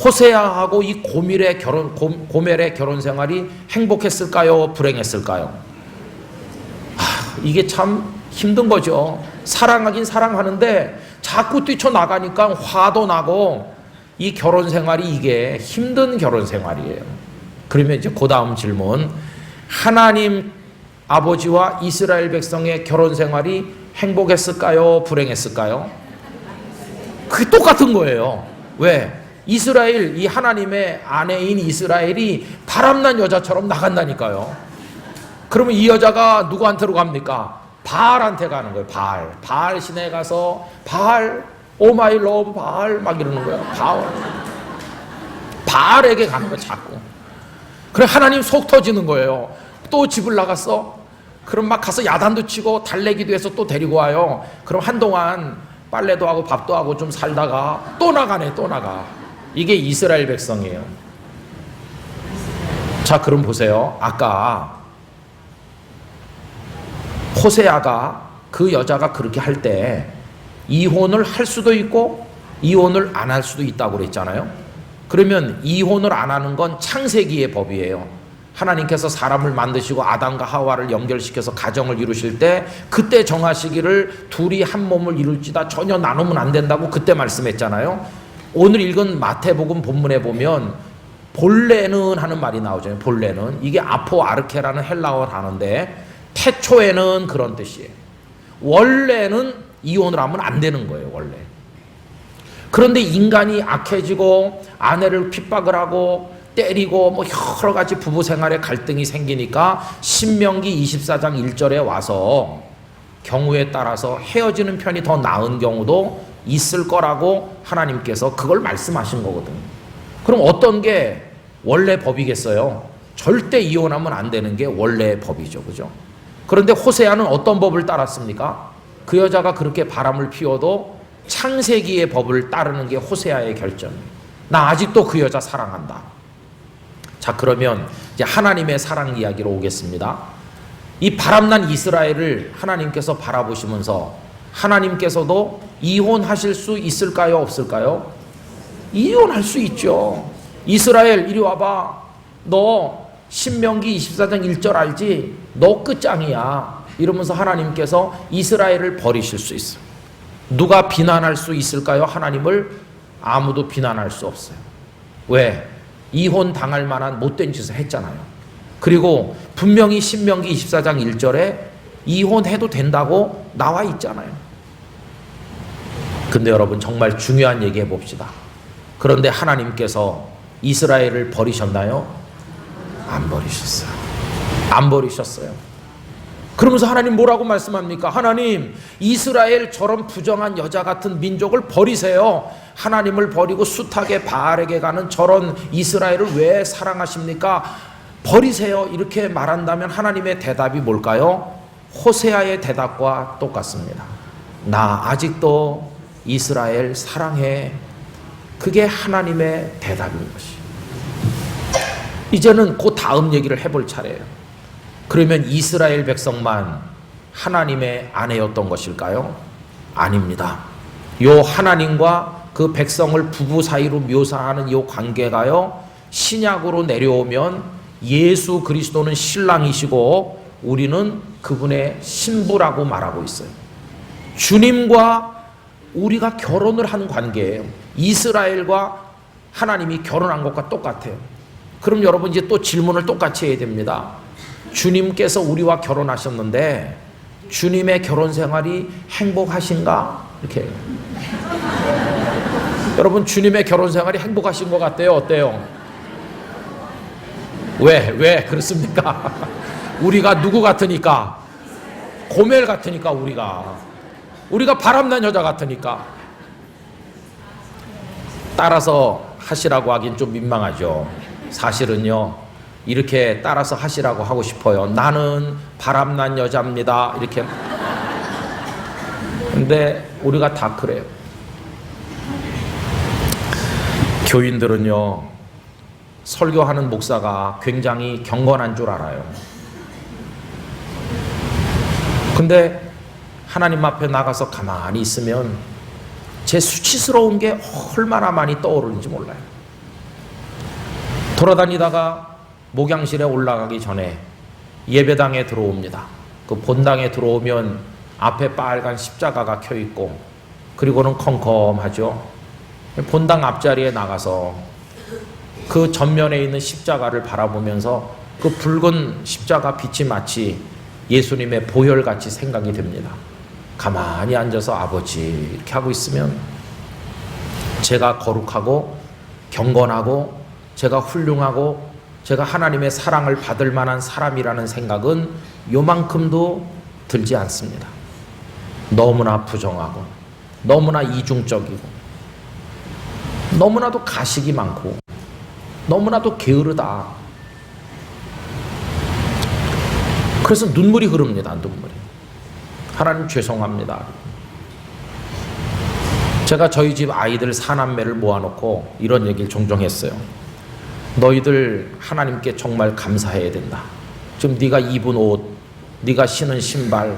호세아하고 이 고멜의 결혼 생활이 행복했을까요? 불행했을까요? 이게 참 힘든 거죠. 사랑하긴 사랑하는데 자꾸 뛰쳐나가니까 화도 나고 이 결혼 생활이 이게 힘든 결혼 생활이에요. 그러면 이제 그 다음 질문. 하나님 아버지와 이스라엘 백성의 결혼 생활이 행복했을까요? 불행했을까요? 그게 똑같은 거예요. 왜? 이스라엘, 이 하나님의 아내인 이스라엘이 바람난 여자처럼 나간다니까요. 그러면 이 여자가 누구한테로 갑니까? 바알한테 가는 거예요. 바알 신에 가서 바알, 오 마이 러브 바알 막 이러는 거예요. 바알에게 가는 거예요. 자꾸. 그래 하나님 속 터지는 거예요. 또 집을 나갔어? 그럼 막 가서 야단도 치고 달래기도 해서 또 데리고 와요. 그럼 한동안 빨래도 하고 밥도 하고 좀 살다가 또 나가네. 또 나가. 이게 이스라엘 백성이에요. 자, 그럼 보세요. 아까 호세아가 그 여자가 그렇게 할 때 이혼을 할 수도 있고 이혼을 안 할 수도 있다고 그랬잖아요. 그러면 이혼을 안 하는 건 창세기의 법이에요. 하나님께서 사람을 만드시고 아담과 하와를 연결시켜서 가정을 이루실 때 그때 정하시기를 둘이 한 몸을 이룰지다 전혀 나누면 안 된다고 그때 말씀했잖아요. 오늘 읽은 마태복음 본문에 보면 본래는 하는 말이 나오잖아요. 본래는 이게 아포 아르케라는 헬라어 단어인데 태초에는 그런 뜻이에요. 원래는 이혼을 하면 안 되는 거예요. 원래. 그런데 인간이 악해지고 아내를 핍박을 하고 때리고 뭐 여러 가지 부부 생활에 갈등이 생기니까 신명기 24장 1절에 와서 경우에 따라서 헤어지는 편이 더 나은 경우도 있을 거라고 하나님께서 그걸 말씀하신 거거든요. 그럼 어떤 게 원래 법이겠어요? 절대 이혼하면 안 되는 게 원래의 법이죠. 그죠? 그런데 호세아는 어떤 법을 따랐습니까? 그 여자가 그렇게 바람을 피워도 창세기의 법을 따르는 게 호세아의 결정이에요. 나 아직도 그 여자 사랑한다. 자, 그러면 이제 하나님의 사랑 이야기로 오겠습니다. 이 바람난 이스라엘을 하나님께서 바라보시면서 하나님께서도 이혼하실 수 있을까요? 없을까요? 이혼할 수 있죠. 이스라엘 이리 와봐. 너 신명기 24장 1절 알지? 너 끝장이야. 이러면서 하나님께서 이스라엘을 버리실 수 있어요. 누가 비난할 수 있을까요? 하나님을 아무도 비난할 수 없어요. 왜? 이혼 당할 만한 못된 짓을 했잖아요. 그리고 분명히 신명기 24장 1절에 이혼해도 된다고 나와 있잖아요. 근데 여러분 정말 중요한 얘기 해봅시다. 그런데 하나님께서 이스라엘을 버리셨나요? 안 버리셨어요. 안 버리셨어요. 그러면서 하나님 뭐라고 말씀합니까? 하나님, 이스라엘 저런 부정한 여자 같은 민족을 버리세요. 하나님을 버리고 숱하게 바알에게 가는 저런 이스라엘을 왜 사랑하십니까? 버리세요. 이렇게 말한다면 하나님의 대답이 뭘까요? 호세아의 대답과 똑같습니다. 나 아직도 이스라엘 사랑해. 그게 하나님의 대답인 것이. 이제는 그 다음 얘기를 해볼 차례예요. 그러면 이스라엘 백성만 하나님의 아내였던 것일까요? 아닙니다. 요 하나님과 그 백성을 부부 사이로 묘사하는 요 관계가요, 신약으로 내려오면 예수 그리스도는 신랑이시고 우리는 그분의 신부라고 말하고 있어요. 주님과 우리가 결혼을 한 관계예요. 이스라엘과 하나님이 결혼한 것과 똑같아요. 그럼 여러분 이제 또 질문을 똑같이 해야 됩니다. 주님께서 우리와 결혼하셨는데 주님의 결혼 생활이 행복하신가? 이렇게 해요. 여러분 주님의 결혼 생활이 행복하신 것 같아요? 어때요? 왜 그렇습니까? 우리가 누구 같으니까? 고멜 같으니까. 우리가 바람난 여자 같으니까. 따라서 하시라고 하긴 좀 민망하죠. 사실은요, 이렇게 따라서 하시라고 하고 싶어요. 나는 바람난 여자입니다. 이렇게. 근데 우리가 다 그래요. 교인들은요, 설교하는 목사가 굉장히 경건한 줄 알아요. 근데 하나님 앞에 나가서 가만히 있으면 제 수치스러운 게 얼마나 많이 떠오르는지 몰라요. 돌아다니다가 목양실에 올라가기 전에 예배당에 들어옵니다. 그 본당에 들어오면 앞에 빨간 십자가가 켜 있고, 그리고는 컴컴하죠. 본당 앞자리에 나가서 그 전면에 있는 십자가를 바라보면서 그 붉은 십자가 빛이 마치 예수님의 보혈같이 생각이 됩니다. 가만히 앉아서 아버지 이렇게 하고 있으면 제가 거룩하고 경건하고 제가 훌륭하고 제가 하나님의 사랑을 받을 만한 사람이라는 생각은 요만큼도 들지 않습니다. 너무나 부정하고 너무나 이중적이고 너무나도 가식이 많고 너무나도 게으르다. 그래서 눈물이 흐릅니다. 눈물이. 하나님 죄송합니다. 제가 저희 집 아이들 사남매를 모아놓고 이런 얘기를 종종 했어요. 너희들 하나님께 정말 감사해야 된다. 지금 네가 입은 옷, 네가 신은 신발,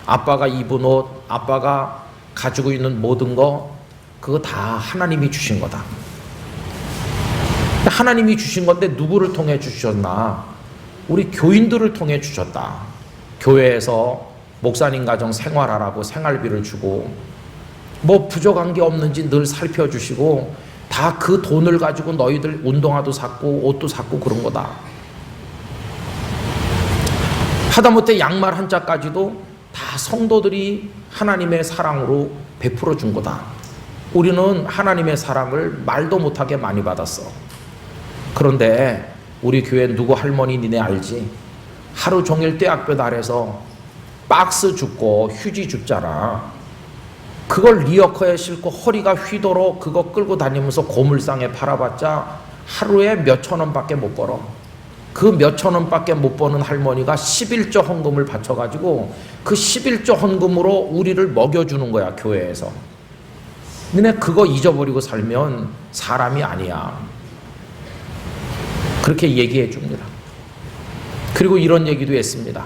아빠가 입은 옷, 아빠가 가지고 있는 모든 거, 그거 다 하나님이 주신 거다. 하나님이 주신 건데 누구를 통해 주셨나? 우리 교인들을 통해 주셨다. 교회에서 목사님 가정 생활하라고 생활비를 주고 뭐 부족한 게 없는지 늘 살펴주시고 다 그 돈을 가지고 너희들 운동화도 샀고 옷도 샀고 그런 거다. 하다못해 양말 한 짝까지도 다 성도들이 하나님의 사랑으로 베풀어 준 거다. 우리는 하나님의 사랑을 말도 못하게 많이 받았어. 그런데 우리 교회 누구 할머니 니네 알지? 하루 종일 떼학볕 아래서 박스 줍고 휴지 줍잖아. 그걸 리어커에 싣고 허리가 휘도록 그거 끌고 다니면서 고물상에 팔아봤자 하루에 몇천 원밖에 못 벌어. 그 몇천 원밖에 못 버는 할머니가 11조 헌금을 바쳐가지고 그 11조 헌금으로 우리를 먹여주는 거야, 교회에서. 너네 그거 잊어버리고 살면 사람이 아니야. 그렇게 얘기해 줍니다. 그리고 이런 얘기도 했습니다.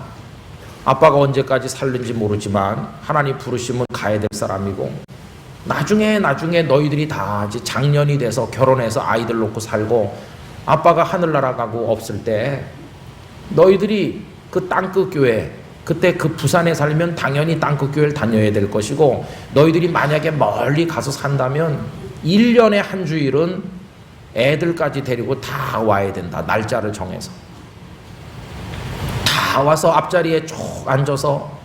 아빠가 언제까지 살는지 모르지만 하나님 부르시면 가야 될 사람이고 나중에 너희들이 다 이제 장년이 돼서 결혼해서 아이들 놓고 살고 아빠가 하늘나라 가고 없을 때 너희들이 그 땅끝 교회, 그때 그 부산에 살면 당연히 땅끝 교회를 다녀야 될 것이고 너희들이 만약에 멀리 가서 산다면 1년에 한 주일은 애들까지 데리고 다 와야 된다. 날짜를 정해서. 다 와서 앞자리에 쭉 앉아서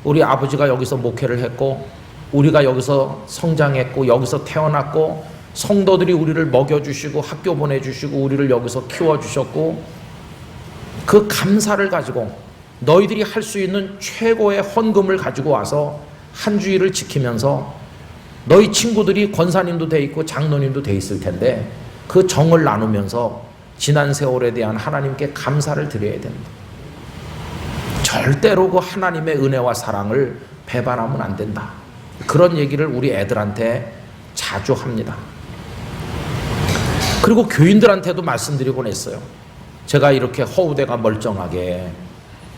우리 아버지가 여기서 목회를 했고 우리가 여기서 성장했고 여기서 태어났고 성도들이 우리를 먹여주시고 학교 보내주시고 우리를 여기서 키워주셨고 그 감사를 가지고 너희들이 할 수 있는 최고의 헌금을 가지고 와서 한 주일을 지키면서 너희 친구들이 권사님도 돼 있고 장로님도 돼 있을 텐데 그 정을 나누면서 지난 세월에 대한 하나님께 감사를 드려야 됩니다. 절대로 그 하나님의 은혜와 사랑을 배반하면 안 된다. 그런 얘기를 우리 애들한테 자주 합니다. 그리고 교인들한테도 말씀드리곤 했어요. 제가 이렇게 허우대가 멀쩡하게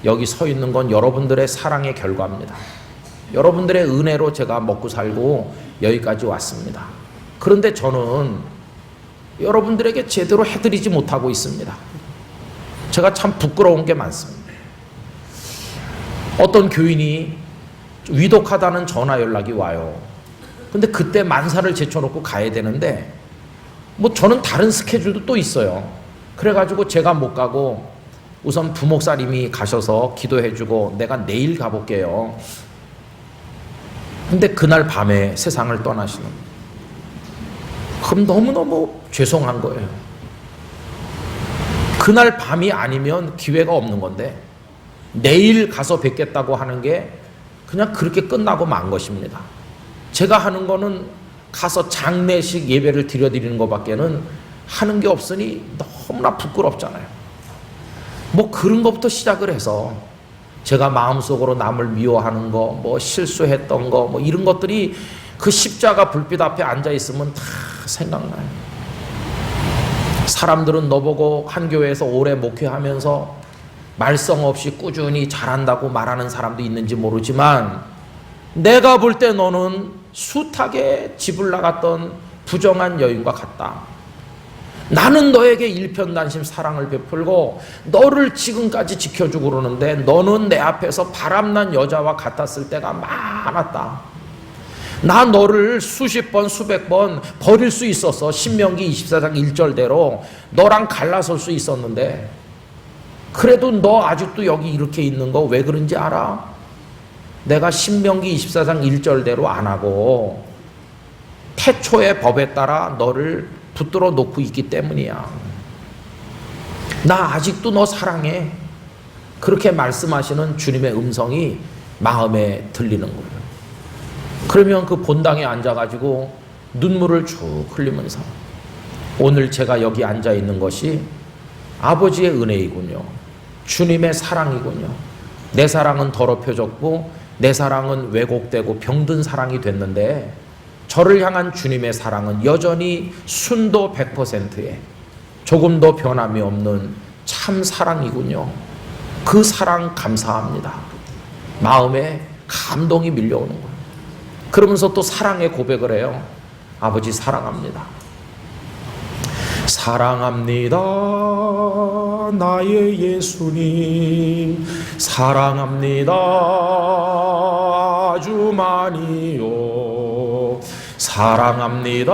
여기 서 있는 건 여러분들의 사랑의 결과입니다. 여러분들의 은혜로 제가 먹고 살고 여기까지 왔습니다. 그런데 저는 여러분들에게 제대로 해드리지 못하고 있습니다. 제가 참 부끄러운 게 많습니다. 어떤 교인이 위독하다는 전화 연락이 와요. 근데 그때 만사를 제쳐놓고 가야 되는데 뭐 저는 다른 스케줄도 또 있어요. 그래가지고 제가 못 가고 우선 부목사님이 가셔서 기도해주고 내가 내일 가볼게요. 근데 그날 밤에 세상을 떠나시는 거예요. 그럼 너무너무 죄송한 거예요. 그날 밤이 아니면 기회가 없는 건데 내일 가서 뵙겠다고 하는 게 그냥 그렇게 끝나고 만 것입니다. 제가 하는 거는 가서 장례식 예배를 드려드리는 것밖에는 하는 게 없으니 너무나 부끄럽잖아요. 뭐 그런 것부터 시작을 해서 제가 마음속으로 남을 미워하는 거, 뭐 실수했던 거, 뭐 이런 것들이 그 십자가 불빛 앞에 앉아 있으면 다 생각나요. 사람들은 너보고 한 교회에서 오래 목회하면서 말썽 없이 꾸준히 잘한다고 말하는 사람도 있는지 모르지만 내가 볼 때 너는 숱하게 집을 나갔던 부정한 여인과 같다. 나는 너에게 일편단심 사랑을 베풀고 너를 지금까지 지켜주고 그러는데 너는 내 앞에서 바람난 여자와 같았을 때가 많았다. 나 너를 수십 번 수백 번 버릴 수 있었어. 신명기 24장 1절대로 너랑 갈라설 수 있었는데 그래도 너 아직도 여기 이렇게 있는 거 왜 그런지 알아? 내가 신명기 24장 1절대로 안 하고 태초의 법에 따라 너를 붙들어 놓고 있기 때문이야. 나 아직도 너 사랑해. 그렇게 말씀하시는 주님의 음성이 마음에 들리는 거예요. 그러면 그 본당에 앉아가지고 눈물을 쭉 흘리면서 오늘 제가 여기 앉아 있는 것이 아버지의 은혜이군요. 주님의 사랑이군요. 내 사랑은 더럽혀졌고 내 사랑은 왜곡되고 병든 사랑이 됐는데 저를 향한 주님의 사랑은 여전히 순도 100%에 조금도 변함이 없는 참 사랑이군요. 그 사랑 감사합니다. 마음에 감동이 밀려오는 거예요. 그러면서 또 사랑의 고백을 해요. 아버지 사랑합니다. 사랑합니다. 나의 예수님 사랑합니다. 아주 많이요. 사랑합니다.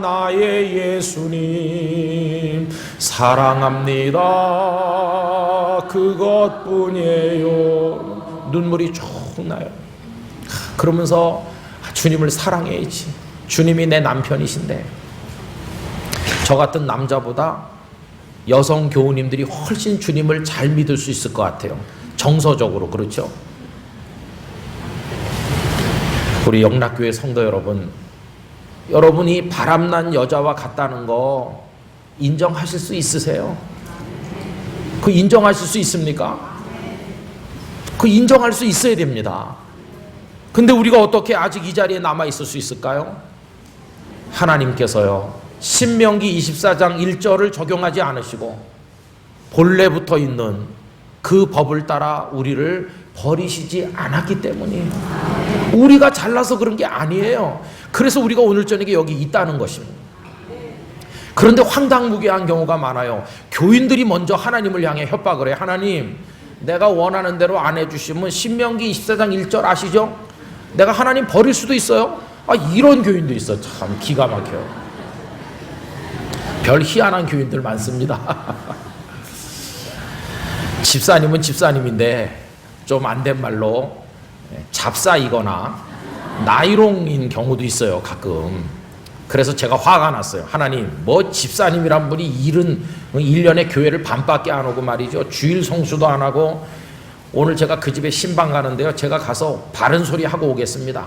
나의 예수님 사랑합니다. 그것뿐이에요. 눈물이 쭉 나요. 그러면서 주님을 사랑해야지. 주님이 내 남편이신데 저 같은 남자보다 여성 교우님들이 훨씬 주님을 잘 믿을 수 있을 것 같아요. 정서적으로. 그렇죠? 우리 영락교회 성도 여러분, 여러분이 바람난 여자와 같다는 거 인정하실 수 있으세요? 그 인정하실 수 있습니까? 그 인정할 수 있어야 됩니다. 근데 우리가 어떻게 아직 이 자리에 남아 있을 수 있을까요? 하나님께서요 신명기 24장 1절을 적용하지 않으시고 본래부터 있는 그 법을 따라 우리를 버리시지 않았기 때문이에요. 우리가 잘나서 그런 게 아니에요. 그래서 우리가 오늘 저녁에 여기 있다는 것입니다. 그런데 황당무계한 경우가 많아요. 교인들이 먼저 하나님을 향해 협박을 해요. 하나님, 내가 원하는 대로 안 해주시면 신명기 24장 1절 아시죠? 내가 하나님 버릴 수도 있어요. 이런 교인도 있어. 참 기가 막혀요. 별 희한한 교인들 많습니다. 집사님은 집사님인데 좀 안 된 말로 잡사이거나 나이롱인 경우도 있어요, 가끔. 그래서 제가 화가 났어요. 하나님, 뭐 집사님이란 분이 일은 1년에 교회를 반밖에 안 오고 말이죠. 주일 성수도 안 하고. 오늘 제가 그 집에 신방 가는데요, 제가 가서 바른 소리 하고 오겠습니다.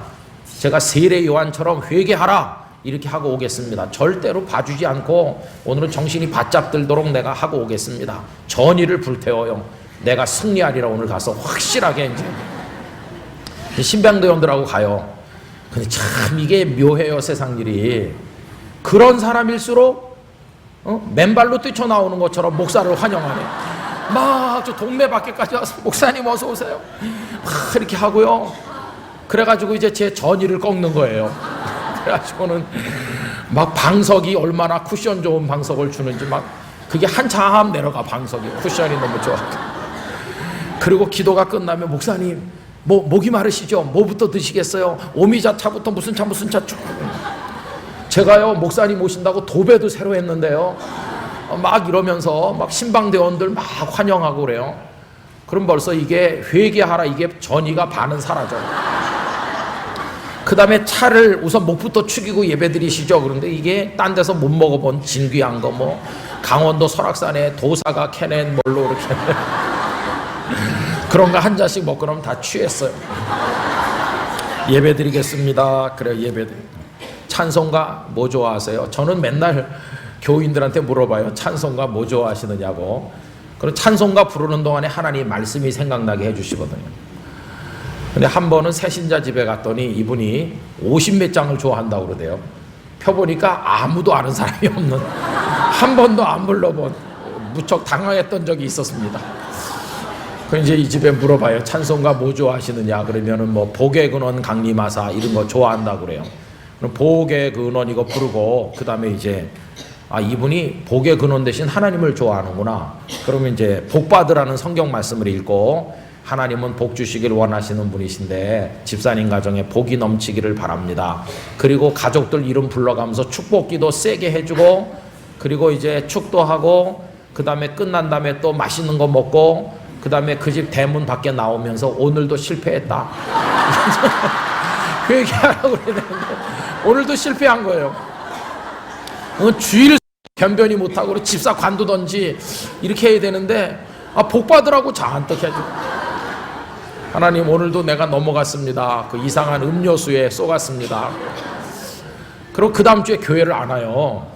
제가 세례 요한처럼 회개하라 이렇게 하고 오겠습니다. 절대로 봐주지 않고 오늘은 정신이 바짝 들도록 내가 하고 오겠습니다. 전의를 불태워요. 내가 승리하리라. 오늘 가서 확실하게 이제 신방대원들하고 가요. 근데 참 이게 묘해요, 세상 일이. 그런 사람일수록 맨발로 뛰쳐나오는 것처럼 목사를 환영하네. 막 저 동네 밖에까지 와서 목사님 어서 오세요 막 이렇게 하고요. 그래가지고 이제 제 전의를 꺾는 거예요. 그래가지고는 막 방석이 얼마나 쿠션 좋은 방석을 주는지 막 그게 한참 내려가. 방석이 쿠션이 너무 좋아. 그리고 기도가 끝나면 목사님 뭐 목이 마르시죠? 뭐부터 드시겠어요? 오미자차부터 무슨 차 쭉. 제가요 목사님 오신다고 도배도 새로 했는데요, 막 이러면서 막 신방대원들 막 환영하고 그래요. 그럼 벌써 이게 회개하라, 이게 전의가 반은 사라져요. 그 다음에 차를 우선 목부터 축이고 예배드리시죠. 그런데 이게 딴 데서 못 먹어본 진귀한 거, 뭐 강원도 설악산에 도사가 캐낸 뭘로 이렇게 그런 거 한 잔씩 먹고 나면 다 취했어요. 예배드리겠습니다. 그래, 예배드립니다. 찬송가 뭐 좋아하세요? 저는 맨날 교인들한테 물어봐요. 찬송가 뭐 좋아하시느냐고. 그리고 찬송가 부르는 동안에 하나님 말씀이 생각나게 해주시거든요. 근데 한 번은 새신자 집에 갔더니 이분이 50몇 장을 좋아한다고 그러대요. 펴보니까 아무도 아는 사람이 없는, 한 번도 안 불러본, 무척 당황했던 적이 있었습니다. 그럼 이제 이 집에 물어봐요. 찬송가 뭐 좋아하시느냐? 그러면은 뭐 복의 근원 강림하사 이런 거 좋아한다고 그래요. 그럼 복의 근원 이거 부르고 그 다음에 이제 이분이 복의 근원 대신 하나님을 좋아하는구나. 그러면 이제 복 받으라는 성경 말씀을 읽고, 하나님은 복 주시길 원하시는 분이신데 집사님 가정에 복이 넘치기를 바랍니다. 그리고 가족들 이름 불러가면서 축복기도 세게 해주고, 그리고 이제 축도하고, 그 다음에 끝난 다음에 또 맛있는 거 먹고, 그 다음에 그 집 대문 밖에 나오면서 오늘도 실패했다. 그 얘기하라고 그랬는데 오늘도 실패한 거예요. 주일 변변히 못하고 집사 관두던지 이렇게 해야 되는데 복 받으라고 잔뜩 해주고. 하나님, 오늘도 내가 넘어갔습니다. 그 이상한 음료수에 쏘갔습니다. 그리고 그 다음 주에 교회를 안 와요.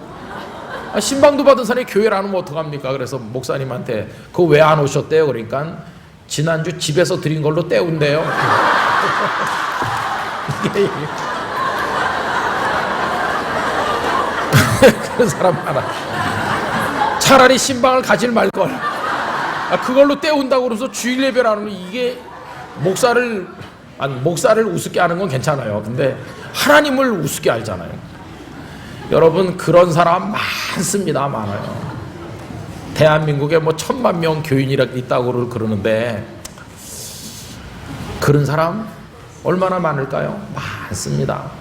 신방도 받은 사람이 교회를 안 오면 어떡합니까? 그래서 목사님한테 그거 왜 안 오셨대요? 그러니까 지난주 집에서 드린 걸로 때운대요. 그런 사람 많아. 차라리 신방을 가질 말걸. 그걸로 때운다고 그래서 주일 예배를 안 하면 이게 목사를 우습게 하는 건 괜찮아요. 근데 하나님을 우습게 알잖아요. 여러분, 그런 사람 많습니다. 많아요. 대한민국에 뭐 1000만 명 교인이 있다고 그러는데 그런 사람 얼마나 많을까요? 많습니다.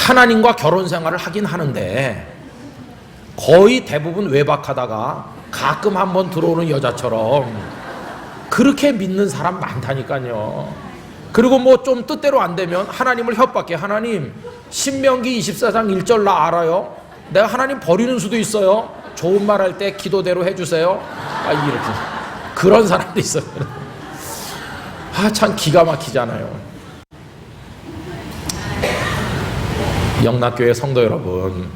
하나님과 결혼 생활을 하긴 하는데 거의 대부분 외박하다가 가끔 한번 들어오는 여자처럼 그렇게 믿는 사람 많다니까요. 그리고 뭐 좀 뜻대로 안 되면 하나님을 협박해. 하나님, 신명기 24장 1절 나 알아요. 내가 하나님 버리는 수도 있어요. 좋은 말 할 때 기도대로 해주세요. 이렇게 그런 사람도 있어요. 참 기가 막히잖아요. 영락교회 성도 여러분,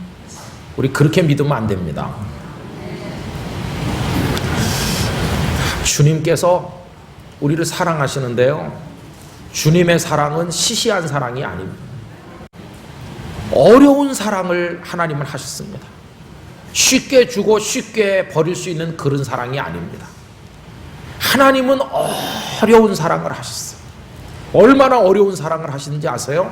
우리 그렇게 믿으면 안 됩니다. 주님께서 우리를 사랑하시는데요, 주님의 사랑은 시시한 사랑이 아닙니다. 어려운 사랑을 하나님은 하셨습니다. 쉽게 주고 쉽게 버릴 수 있는 그런 사랑이 아닙니다. 하나님은 어려운 사랑을 하셨어요. 얼마나 어려운 사랑을 하시는지 아세요?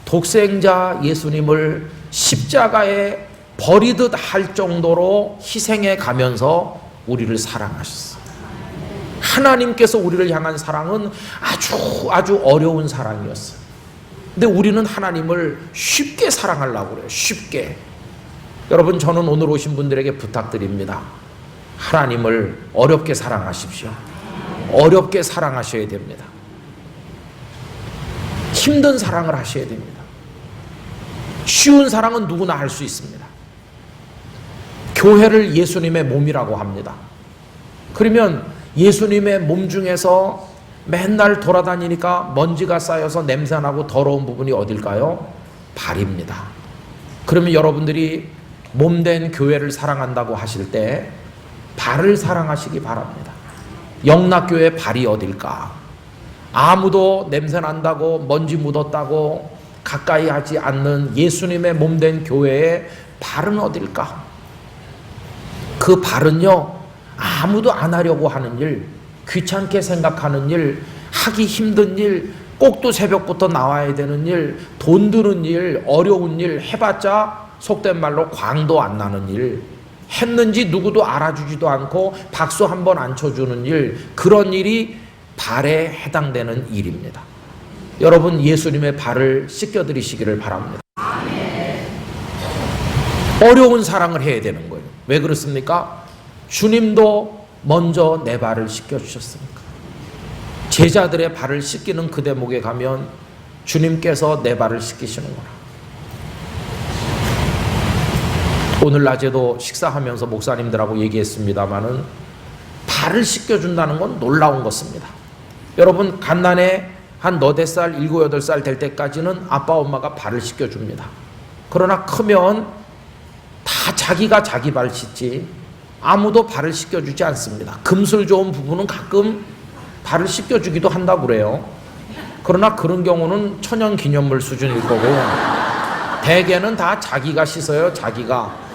독생자 예수님을 십자가에 버리듯 할 정도로 희생해 가면서 우리를 사랑하셨어요. 하나님께서 우리를 향한 사랑은 아주 어려운 사랑이었어요. 근데 우리는 하나님을 쉽게 사랑하려고 그래요. 쉽게. 여러분, 저는 오늘 오신 분들에게 부탁드립니다. 하나님을 어렵게 사랑하십시오. 어렵게 사랑하셔야 됩니다. 힘든 사랑을 하셔야 됩니다. 쉬운 사랑은 누구나 할 수 있습니다. 교회를 예수님의 몸이라고 합니다. 그러면 예수님의 몸 중에서 맨날 돌아다니니까 먼지가 쌓여서 냄새나고 더러운 부분이 어딜까요? 발입니다. 그러면 여러분들이 몸된 교회를 사랑한다고 하실 때 발을 사랑하시기 바랍니다. 영락교회 발이 어딜까? 아무도 냄새 난다고 먼지 묻었다고 가까이 하지 않는 예수님의 몸된 교회의 발은 어딜까? 그 발은요, 아무도 안 하려고 하는 일, 귀찮게 생각하는 일, 하기 힘든 일, 꼭두 새벽부터 나와야 되는 일, 돈 드는 일, 어려운 일 해봤자 속된 말로 광도 안 나는 일, 했는지 누구도 알아주지도 않고 박수 한 번 안 쳐주는 일, 그런 일이 발에 해당되는 일입니다. 여러분, 예수님의 발을 씻겨드리시기를 바랍니다. 어려운 사랑을 해야 되는 거예요. 왜 그렇습니까? 주님도 먼저 내 발을 씻겨주셨습니까? 제자들의 발을 씻기는 그 대목에 가면 주님께서 내 발을 씻기시는구나. 오늘 낮에도 식사하면서 목사님들하고 얘기했습니다마는 발을 씻겨준다는 건 놀라운 것입니다. 여러분, 갓난에 한 8살, 7, 8살 될 때까지는 아빠, 엄마가 발을 씻겨줍니다. 그러나 크면 다 자기가 자기 발 씻지 아무도 발을 씻겨주지 않습니다. 금술 좋은 부부는 가끔 발을 씻겨주기도 한다고 그래요. 그러나 그런 경우는 천연기념물 수준일 거고 대개는 다 자기가 씻어요. 자기가.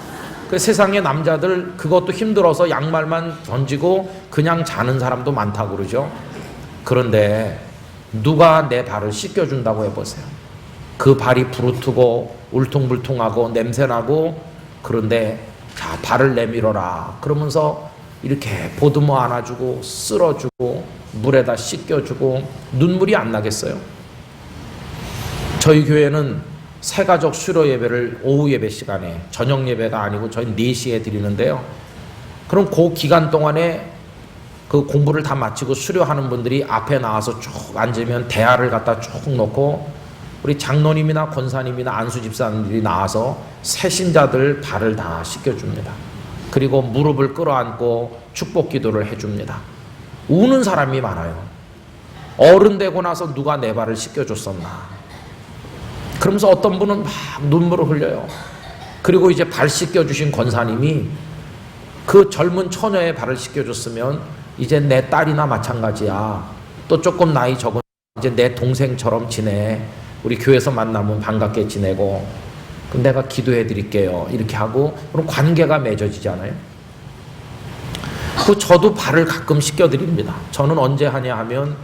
그 세상의 남자들 그것도 힘들어서 양말만 던지고 그냥 자는 사람도 많다고 그러죠. 그런데 누가 내 발을 씻겨준다고 해보세요. 그 발이 부르트고 울퉁불퉁하고 냄새나고, 그런데 자, 발을 내밀어라 그러면서 이렇게 보듬어 안아주고 쓸어주고 물에다 씻겨주고 눈물이 안 나겠어요? 저희 교회는 새가족 수료 예배를 오후 예배 시간에, 저녁 예배가 아니고 저희 4시에 드리는데요. 그럼 그 기간 동안에 그 공부를 다 마치고 수료하는 분들이 앞에 나와서 쭉 앉으면 대야를 갖다 쭉 놓고 우리 장로님이나 권사님이나 안수 집사님들이 나와서 새신자들 발을 다 씻겨줍니다. 그리고 무릎을 끌어안고 축복 기도를 해줍니다. 우는 사람이 많아요. 어른 되고 나서 누가 내 발을 씻겨줬었나. 그러면서 어떤 분은 막 눈물을 흘려요. 그리고 이제 발 씻겨주신 권사님이 그 젊은 처녀의 발을 씻겨줬으면 이제 내 딸이나 마찬가지야. 또 조금 나이 적은 이제 내 동생처럼 지내. 우리 교회에서 만나면 반갑게 지내고, 그럼 내가 기도해 드릴게요. 이렇게 하고 그럼 관계가 맺어지잖아요. 그 저도 발을 가끔 씻겨드립니다. 저는 언제 하냐 하면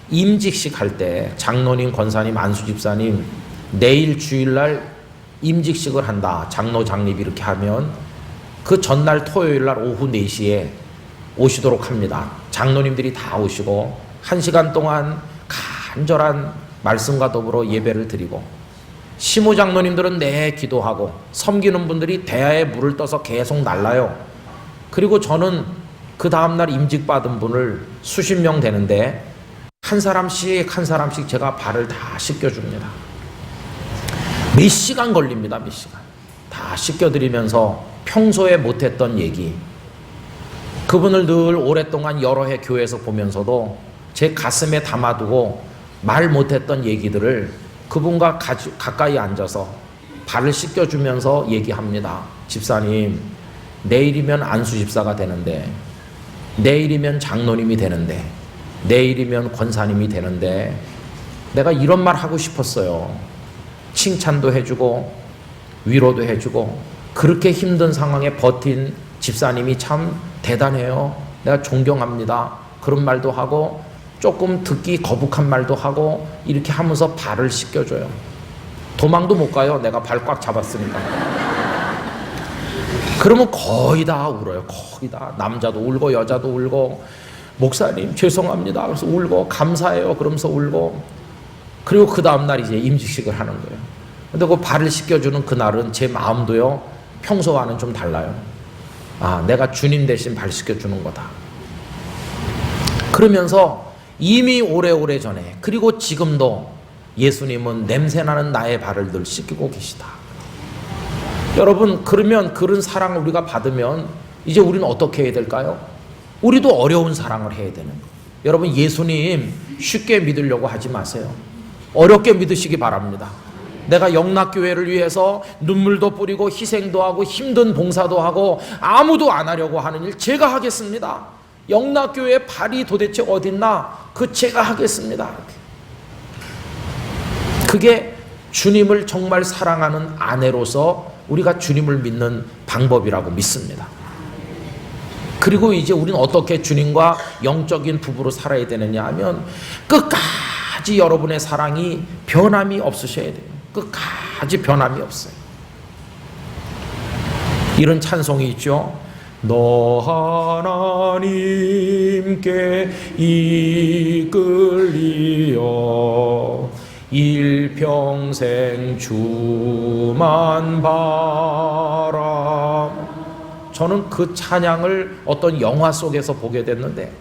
임직식 할 때 장로님, 권사님, 안수 집사님 내일 주일날 임직식을 한다. 장로, 장립 이렇게 하면 그 전날 토요일날 오후 4시에 오시도록 합니다. 장로님들이 다 오시고 1시간 동안 간절한 말씀과 더불어 예배를 드리고, 시무 장로님들은 내 기도하고 섬기는 분들이 대야에 물을 떠서 계속 날라요. 그리고 저는 그 다음날 임직받은 분을 수십 명 되는데 한 사람씩 한 사람씩 제가 발을 다 씻겨줍니다. 몇 시간 걸립니다. 몇 시간. 다 씻겨드리면서 평소에 못했던 얘기, 그분을 늘 오랫동안 여러 해 교회에서 보면서도 제 가슴에 담아두고 말 못했던 얘기들을 그분과 가까이 앉아서 발을 씻겨주면서 얘기합니다. 집사님, 내일이면 안수 집사가 되는데, 내일이면 장로님이 되는데, 내일이면 권사님이 되는데 내가 이런 말 하고 싶었어요. 칭찬도 해주고 위로도 해주고, 그렇게 힘든 상황에 버틴 집사님이 참 대단해요. 내가 존경합니다. 그런 말도 하고 조금 듣기 거북한 말도 하고 이렇게 하면서 발을 씻겨줘요. 도망도 못 가요. 내가 발 꽉 잡았으니까. 그러면 거의 다 울어요. 거의 다. 남자도 울고 여자도 울고, 목사님 죄송합니다 그래서 울고, 감사해요 그러면서 울고, 그리고 그 다음날 이제 임직식을 하는 거예요. 근데 그 발을 씻겨주는 그날은 제 마음도요 평소와는 좀 달라요. 아, 내가 주님 대신 발시켜 주는 거다. 그러면서 이미 오래오래 전에, 그리고 지금도 예수님은 냄새나는 나의 발을 늘 씻기고 계시다. 여러분, 그러면 그런 사랑을 우리가 받으면 이제 우리는 어떻게 해야 될까요? 우리도 어려운 사랑을 해야 되는 거예요. 여러분, 예수님 쉽게 믿으려고 하지 마세요. 어렵게 믿으시기 바랍니다. 내가 영락교회를 위해서 눈물도 뿌리고 희생도 하고 힘든 봉사도 하고 아무도 안 하려고 하는 일 제가 하겠습니다. 영락교회의 발이 도대체 어딨나? 그 제가 하겠습니다. 그게 주님을 정말 사랑하는 아내로서 우리가 주님을 믿는 방법이라고 믿습니다. 그리고 이제 우리는 어떻게 주님과 영적인 부부로 살아야 되느냐 하면 끝까지 여러분의 사랑이 변함이 없으셔야 돼요. 끝까지 변함이 없어요. 이런 찬송이 있죠. 너 하나님께 이끌리어 일평생 주만 바라. 저는 그 찬양을 어떤 영화 속에서 보게 됐는데,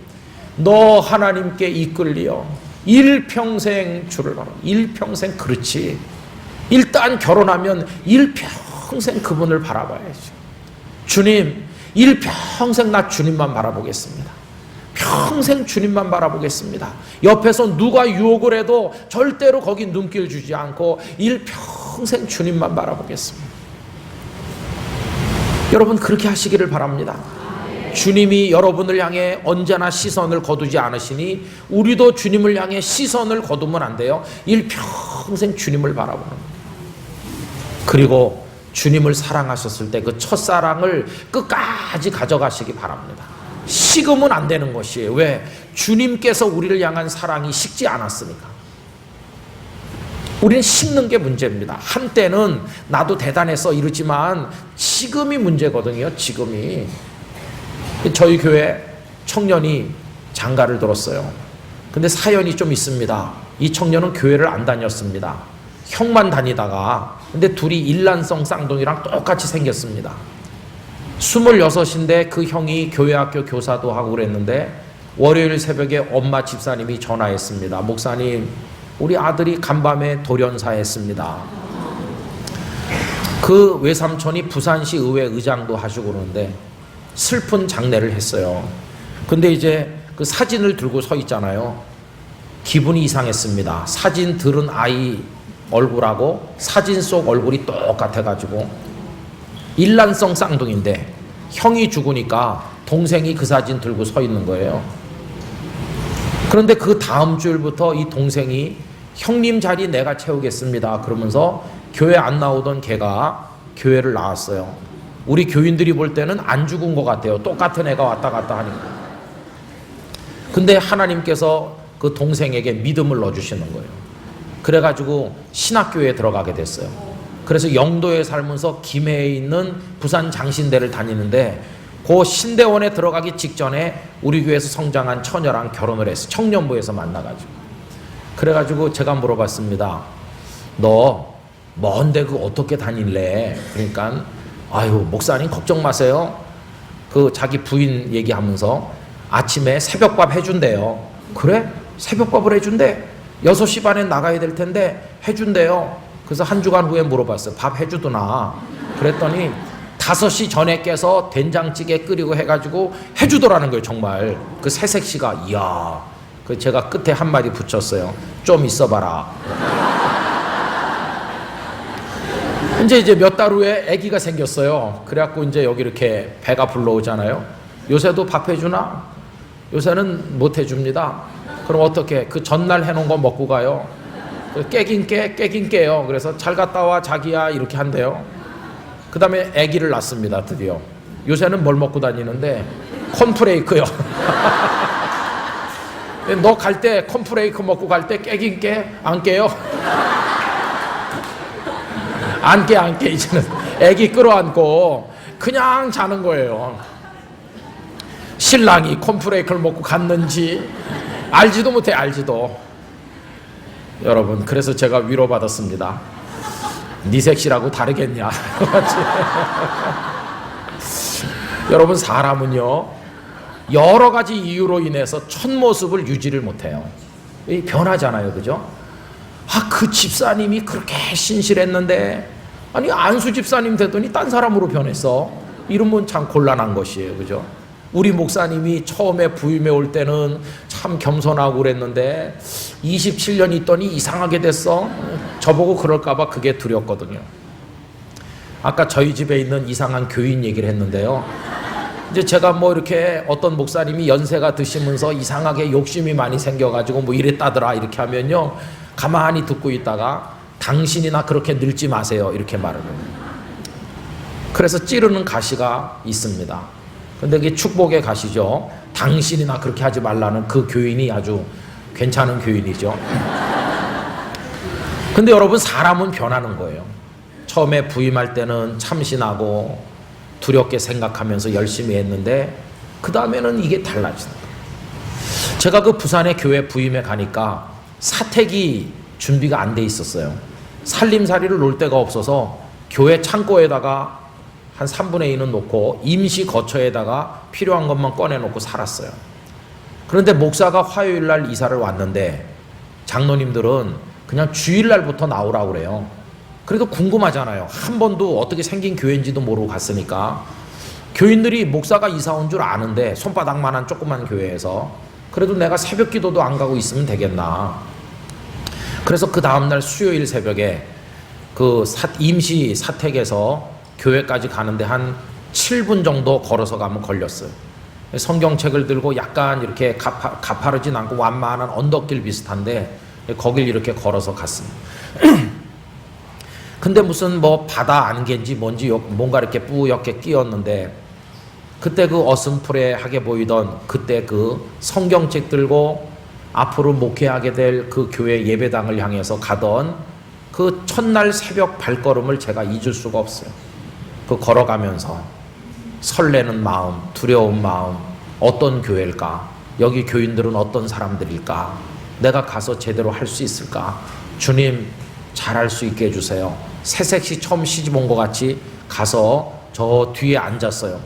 너 하나님께 이끌리어 일평생 주를 바라. 일평생, 그렇지. 일단 결혼하면 일평생 그분을 바라봐야죠. 주님, 일평생 나 주님만 바라보겠습니다. 평생 주님만 바라보겠습니다. 옆에서 누가 유혹을 해도 절대로 거기 눈길 주지 않고 일평생 주님만 바라보겠습니다. 여러분, 그렇게 하시기를 바랍니다. 주님이 여러분을 향해 언제나 시선을 거두지 않으시니 우리도 주님을 향해 시선을 거두면 안 돼요. 일평생 주님을 바라보는 거예요. 그리고 주님을 사랑하셨을 때 그 첫사랑을 끝까지 가져가시기 바랍니다. 식으면 안 되는 것이에요. 왜? 주님께서 우리를 향한 사랑이 식지 않았으니까. 우리는 식는 게 문제입니다. 한때는 나도 대단해서 이러지만 지금이 문제거든요. 지금이. 저희 교회 청년이 장가를 들었어요. 근데 사연이 좀 있습니다. 이 청년은 교회를 안 다녔습니다. 형만 다니다가, 근데 둘이 일란성 쌍둥이랑 똑같이 생겼습니다. 26인데 그 형이 교회학교 교사도 하고 그랬는데 월요일 새벽에 엄마 집사님이 전화했습니다. 목사님, 우리 아들이 간밤에 돌연사했습니다. 그 외삼촌이 부산시 의회 의장도 하시고 그러는데 슬픈 장례를 했어요. 근데 이제 그 사진을 들고 서 있잖아요. 기분이 이상했습니다. 사진 들은 아이 얼굴하고 사진 속 얼굴이 똑같아가지고, 일란성 쌍둥이인데 형이 죽으니까 동생이 그 사진 들고 서 있는 거예요. 그런데 그 다음 주일부터 이 동생이 형님 자리 내가 채우겠습니다 그러면서 교회 안 나오던 걔가 교회를 나왔어요. 우리 교인들이 볼 때는 안 죽은 것 같아요. 똑같은 애가 왔다 갔다 하니까. 근데 하나님께서 그 동생에게 믿음을 넣어주시는 거예요. 그래가지고 신학교에 들어가게 됐어요. 그래서 영도에 살면서 김해에 있는 부산 장신대를 다니는데 그 신대원에 들어가기 직전에 우리 교회에서 성장한 처녀랑 결혼을 했어요. 청년부에서 만나가지고. 그래가지고 제가 물어봤습니다. 너 먼데 그 어떻게 다닐래? 그러니까 아유, 목사님 걱정 마세요. 그 자기 부인 얘기하면서 아침에 새벽밥 해준대요. 그래? 새벽밥을 해준대? 6시 반에 나가야 될 텐데 해준대요. 그래서 한 주간 후에 물어봤어요. 밥 해주더나? 그랬더니 5시 전에 깨서 된장찌개 끓이고 해가지고 해주더라는 거예요. 정말. 그 새색시가, 이야. 그 제가 끝에 한마디 붙였어요. 좀 있어봐라. 이제 몇 달 후에 아기가 생겼어요. 그래갖고 이제 여기 이렇게 배가 불러오잖아요. 요새도 밥 해주나? 요새는 못 해줍니다. 그럼 어떻게? 그 전날 해놓은 거 먹고 가요. 깨긴 깨요. 그래서 잘 갔다 와 자기야 이렇게 한대요. 그 다음에 아기를 낳습니다. 드디어. 요새는 뭘 먹고 다니는데 콘프레이크요. 너 갈 때 콘프레이크 먹고 갈 때 깨긴 깨? 안 깨요? 안 깨 이제는. 아기 끌어안고 그냥 자는 거예요. 신랑이 콘프레이크를 먹고 갔는지 알지도 못해. 알지도. 여러분, 그래서 제가 위로받았습니다. 네 색시라고 다르겠냐. 여러분, 사람은요 여러 가지 이유로 인해서 첫 모습을 유지를 못해요. 변하잖아요, 그죠? 그 집사님이 그렇게 신실했는데 아니 안수 집사님 되더니 딴 사람으로 변했어. 이러면 참 곤란한 것이에요, 그죠? 우리 목사님이 처음에 부임해 올 때는 참 겸손하고 그랬는데 27년 있더니 이상하게 됐어. 저보고 그럴까봐 그게 두렵거든요. 아까 저희 집에 있는 이상한 교인 얘기를 했는데요. 이제 제가 뭐 이렇게 어떤 목사님이 연세가 드시면서 이상하게 욕심이 많이 생겨가지고 뭐 이랬다더라 이렇게 하면요, 가만히 듣고 있다가 당신이나 그렇게 늙지 마세요 이렇게 말을 해요. 그래서 찌르는 가시가 있습니다. 근데 그게 축복의 가시죠. 당신이나 그렇게 하지 말라는 그 교인이 아주 괜찮은 교인이죠. 근데 여러분, 사람은 변하는 거예요. 처음에 부임할 때는 참신하고 두렵게 생각하면서 열심히 했는데 그 다음에는 이게 달라진다. 제가 그 부산의 교회 부임에 가니까 사택이 준비가 안 돼 있었어요. 살림살이를 놓을 데가 없어서 교회 창고에다가 한 3분의 2는 놓고 임시 거처에다가 필요한 것만 꺼내놓고 살았어요. 그런데 목사가 화요일날 이사를 왔는데 장로님들은 그냥 주일날부터 나오라고 그래요. 그래도 궁금하잖아요. 한 번도 어떻게 생긴 교회인지도 모르고 갔으니까. 교인들이 목사가 이사 온 줄 아는데 손바닥만한 조그만 교회에서 그래도 내가 새벽 기도도 안 가고 있으면 되겠나. 그래서 그 다음날 수요일 새벽에 그 임시 사택에서 교회까지 가는데 한 7분 정도 걸어서 가면 걸렸어요. 성경책을 들고 약간 이렇게 가파르진 않고 완만한 언덕길 비슷한데 거길 이렇게 걸어서 갔습니다. 근데 무슨 뭐 바다 안개인지 뭔지 뭔가 이렇게 뿌옇게 끼었는데 그때 그 어슴푸레하게 보이던 그때 그 성경책 들고 앞으로 목회하게 될 그 교회 예배당을 향해서 가던 그 첫날 새벽 발걸음을 제가 잊을 수가 없어요. 그 걸어가면서 설레는 마음, 두려운 마음, 어떤 교회일까? 여기 교인들은 어떤 사람들일까? 내가 가서 제대로 할 수 있을까? 주님, 잘할 수 있게 해주세요. 새색시 처음 시집 온 것 같이 가서 저 뒤에 앉았어요.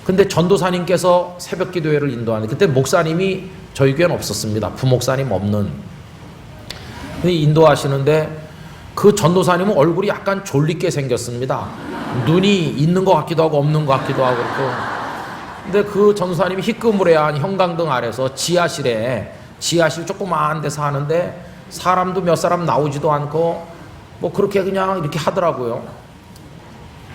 근데 전도사님께서 새벽 기도회를 인도하는데 그때 목사님이 저희 교회는 없었습니다. 부목사님 없는. 근데 인도하시는데 그 전도사님은 얼굴이 약간 졸리게 생겼습니다. 눈이 있는 것 같기도 하고 없는 것 같기도 하고 그렇고. 근데 그 전도사님이 희끄무레한 형광등 아래서 지하실 조그마한 데서 하는데 사람도 몇 사람 나오지도 않고 뭐 그렇게 그냥 이렇게 하더라고요.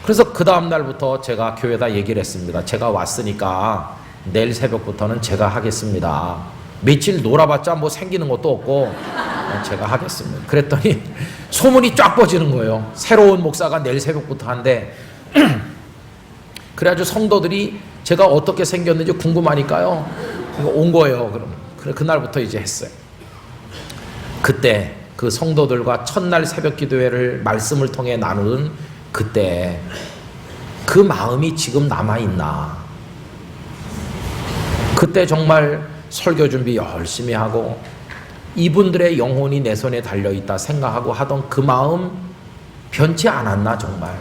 그래서 그 다음 날부터 제가 교회에다 얘기를 했습니다. 제가 왔으니까 내일 새벽부터는 제가 하겠습니다. 며칠 놀아봤자 뭐 생기는 것도 없고 제가 하겠습니다. 그랬더니 소문이 쫙 퍼지는 거예요. 새로운 목사가 내일 새벽부터 한대. 그래가지고 성도들이 제가 어떻게 생겼는지 궁금하니까요. 온 거예요. 그래 그날부터 이제 했어요. 그때 그 성도들과 첫날 새벽 기도회를 말씀을 통해 나누는 그때 그 마음이 지금 남아있나. 그때 정말 설교 준비 열심히 하고 이분들의 영혼이 내 손에 달려있다 생각하고 하던 그 마음 변치 않았나 정말.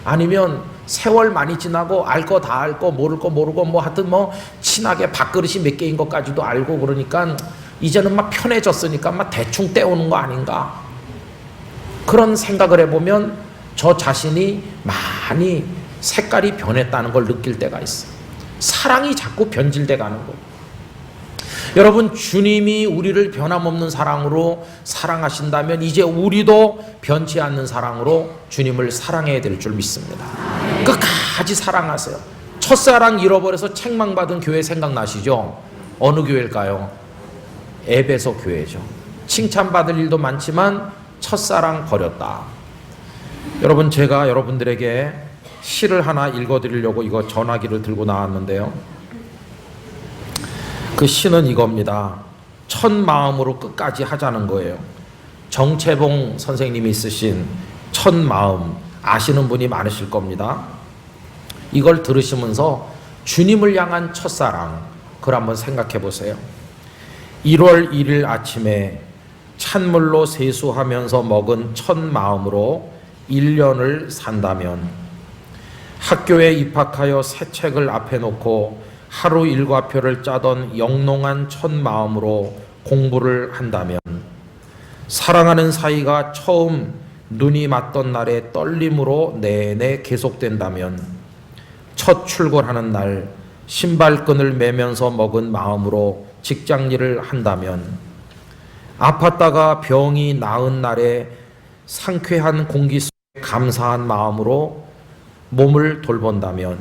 아니면 세월 많이 지나고 알 거 다 알고 모를 거 모르고 뭐 하여튼 뭐 친하게 밥그릇이 몇 개인 것까지도 알고 그러니까 이제는 막 편해졌으니까 막 대충 때우는 거 아닌가. 그런 생각을 해보면 저 자신이 많이 색깔이 변했다는 걸 느낄 때가 있어요. 사랑이 자꾸 변질돼 가는 거예요. 여러분, 주님이 우리를 변함없는 사랑으로 사랑하신다면 이제 우리도 변치 않는 사랑으로 주님을 사랑해야 될 줄 믿습니다. 끝까지 사랑하세요. 첫사랑 잃어버려서 책망받은 교회 생각나시죠? 어느 교회일까요? 에베소 교회죠. 칭찬받을 일도 많지만 첫사랑 버렸다. 여러분, 제가 여러분들에게 시를 하나 읽어드리려고 이거 전화기를 들고 나왔는데요. 그 시는 이겁니다. 첫 마음으로 끝까지 하자는 거예요. 정채봉 선생님이 쓰신 첫 마음 아시는 분이 많으실 겁니다. 이걸 들으시면서 주님을 향한 첫사랑 그걸 한번 생각해 보세요. 1월 1일 아침에 찬물로 세수하면서 먹은 첫 마음으로 1년을 산다면, 학교에 입학하여 새 책을 앞에 놓고 하루 일과표를 짜던 영롱한 첫 마음으로 공부를 한다면, 사랑하는 사이가 처음 눈이 맞던 날의 떨림으로 내내 계속된다면, 첫 출근하는 날 신발끈을 매면서 먹은 마음으로 직장일을 한다면, 아팠다가 병이 나은 날에 상쾌한 공기 속에 감사한 마음으로 몸을 돌본다면,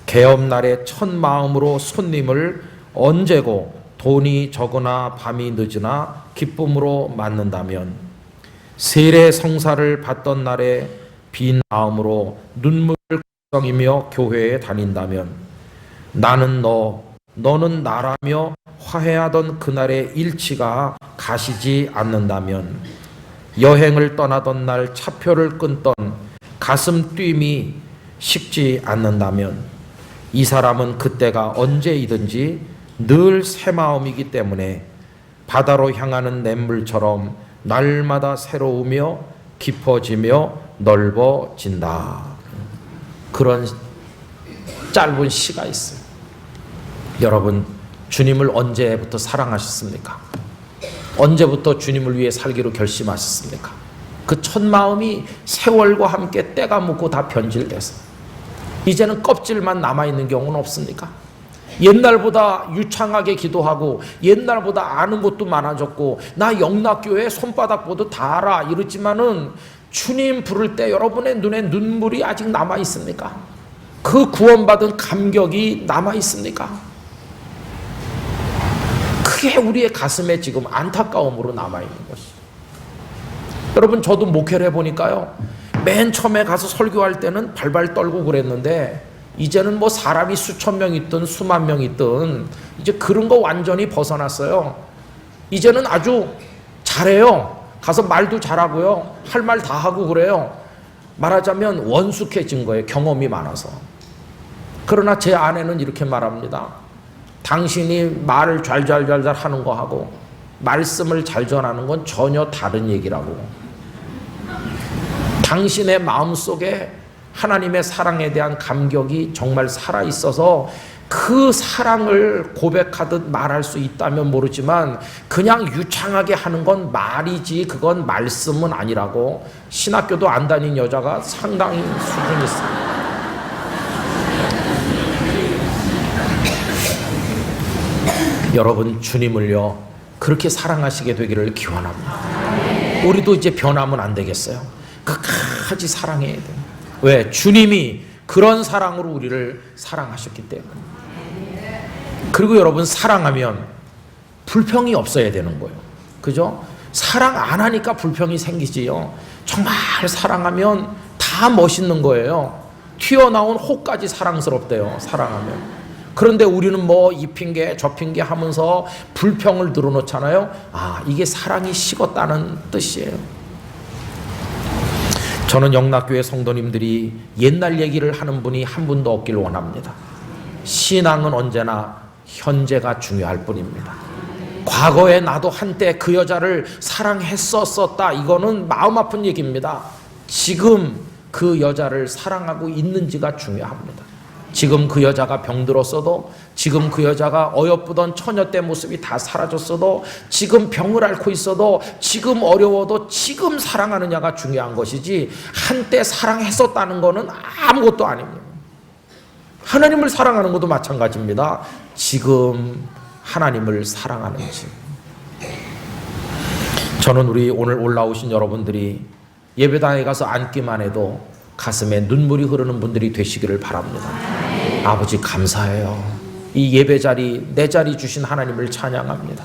개업날의 첫 마음으로 손님을 언제고 돈이 적으나 밤이 늦으나 기쁨으로 맞는다면, 세례 성사를 받던 날에 빈 마음으로 눈물을 걱정이며 교회에 다닌다면, 나는 너는 나라며 화해하던 그날의 일치가 가시지 않는다면, 여행을 떠나던 날 차표를 끊던 가슴 뛰임이 식지 않는다면, 이 사람은 그때가 언제이든지 늘 새 마음이기 때문에 바다로 향하는 냇물처럼 날마다 새로우며 깊어지며 넓어진다. 그런 짧은 시가 있어요. 여러분, 주님을 언제부터 사랑하셨습니까? 언제부터 주님을 위해 살기로 결심하셨습니까? 그 첫 마음이 세월과 함께 때가 묻고 다 변질돼서 이제는 껍질만 남아있는 경우는 없습니까? 옛날보다 유창하게 기도하고 옛날보다 아는 것도 많아졌고 나 영락교회 손바닥보다 다 알아 이러지만은 주님 부를 때 여러분의 눈에 눈물이 아직 남아있습니까? 그 구원받은 감격이 남아있습니까? 그게 우리의 가슴에 지금 안타까움으로 남아있는 것이죠. 여러분, 저도 목회를 해보니까요, 맨 처음에 가서 설교할 때는 발발 떨고 그랬는데 이제는 뭐 사람이 수천 명 있든 수만 명 있든 이제 그런 거 완전히 벗어났어요. 이제는 아주 잘해요. 가서 말도 잘하고요, 할 말 다 하고 그래요. 말하자면 원숙해진 거예요, 경험이 많아서. 그러나 제 아내는 이렇게 말합니다. 당신이 말을 잘잘잘잘 하는 거 하고 말씀을 잘 전하는 건 전혀 다른 얘기라고. 당신의 마음속에 하나님의 사랑에 대한 감격이 정말 살아있어서 그 사랑을 고백하듯 말할 수 있다면 모르지만 그냥 유창하게 하는 건 말이지 그건 말씀은 아니라고. 신학교도 안 다닌 여자가 상당히 수준이 있습니다. 여러분, 주님을요 그렇게 사랑하시게 되기를 기원합니다. 우리도 이제 변하면 안 되겠어요. 끝까지 사랑해야 돼요. 왜? 주님이 그런 사랑으로 우리를 사랑하셨기 때문에. 그리고 여러분, 사랑하면 불평이 없어야 되는 거예요. 그죠? 사랑 안 하니까 불평이 생기지요. 정말 사랑하면 다 멋있는 거예요. 튀어나온 호까지 사랑스럽대요, 사랑하면. 그런데 우리는 뭐 이 핑계 저 핑계 하면서 불평을 늘어놓잖아요. 아, 이게 사랑이 식었다는 뜻이에요. 저는 영락교회 성도님들이 옛날 얘기를 하는 분이 한 분도 없길 원합니다. 신앙은 언제나 현재가 중요할 뿐입니다. 과거에 나도 한때 그 여자를 사랑했었다, 이거는 마음 아픈 얘기입니다. 지금 그 여자를 사랑하고 있는지가 중요합니다. 지금 그 여자가 병들었어도, 지금 그 여자가 어여쁘던 처녀 때 모습이 다 사라졌어도, 지금 병을 앓고 있어도, 지금 어려워도 지금 사랑하느냐가 중요한 것이지 한때 사랑했었다는 것은 아무것도 아닙니다. 하나님을 사랑하는 것도 마찬가지입니다. 지금 하나님을 사랑하는지. 저는 우리 오늘 올라오신 여러분들이 예배당에 가서 앉기만 해도 가슴에 눈물이 흐르는 분들이 되시기를 바랍니다. 아버지, 감사해요. 이 예배 자리, 내 자리 주신 하나님을 찬양합니다.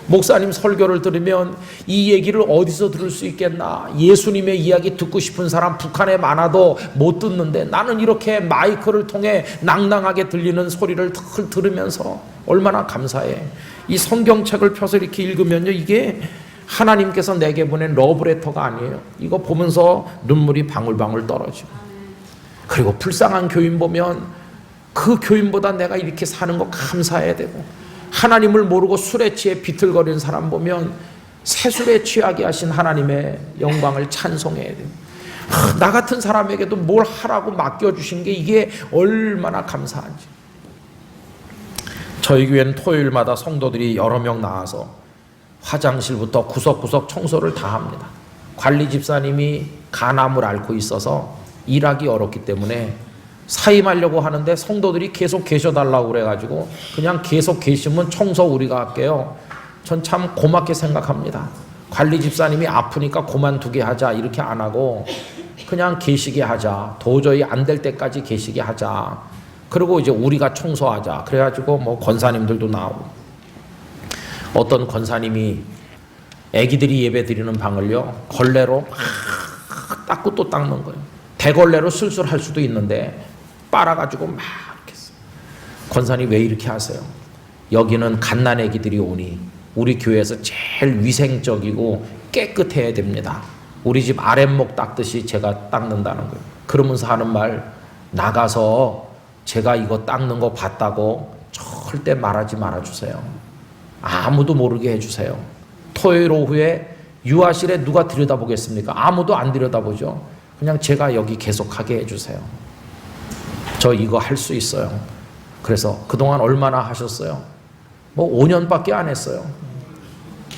목사님 설교를 들으면 이 얘기를 어디서 들을 수 있겠나, 예수님의 이야기 듣고 싶은 사람 북한에 많아도 못 듣는데 나는 이렇게 마이크를 통해 낭낭하게 들리는 소리를 들으면서 얼마나 감사해. 이 성경책을 펴서 이렇게 읽으면요, 이게 하나님께서 내게 보낸 러브레터가 아니에요. 이거 보면서 눈물이 방울방울 떨어지고. 그리고 불쌍한 교인 보면 그 교인보다 내가 이렇게 사는 거 감사해야 되고, 하나님을 모르고 술에 취해 비틀거리는 사람 보면 세술에 취하게 하신 하나님의 영광을 찬송해야 돼요. 나 같은 사람에게도 뭘 하라고 맡겨주신 게 이게 얼마나 감사한지. 저희 교회는 토요일마다 성도들이 여러 명 나와서 화장실부터 구석구석 청소를 다 합니다. 관리 집사님이 간암을 앓고 있어서 일하기 어렵기 때문에 사임하려고 하는데 성도들이 계속 계셔달라고 그래가지고 그냥 계속 계시면 청소 우리가 할게요. 전 참 고맙게 생각합니다. 관리 집사님이 아프니까 그만두게 하자 이렇게 안 하고 그냥 계시게 하자. 도저히 안 될 때까지 계시게 하자. 그리고 이제 우리가 청소하자. 그래가지고 뭐 권사님들도 나오고, 어떤 권사님이 애기들이 예배 드리는 방을요 걸레로 막 닦고 또 닦는 거예요. 대걸레로 술술 할 수도 있는데 빨아가지고 막 이렇게 했어요. 권사님 왜 이렇게 하세요? 여기는 갓난 애기들이 오니 우리 교회에서 제일 위생적이고 깨끗해야 됩니다. 우리 집 아랫목 닦듯이 제가 닦는다는 거예요. 그러면서 하는 말, 나가서 제가 이거 닦는 거 봤다고 절대 말하지 말아주세요. 아무도 모르게 해주세요. 토요일 오후에 유아실에 누가 들여다보겠습니까? 아무도 안 들여다보죠. 그냥 제가 여기 계속하게 해주세요. 저 이거 할 수 있어요. 그래서 그동안 얼마나 하셨어요? 뭐 5년밖에 안 했어요.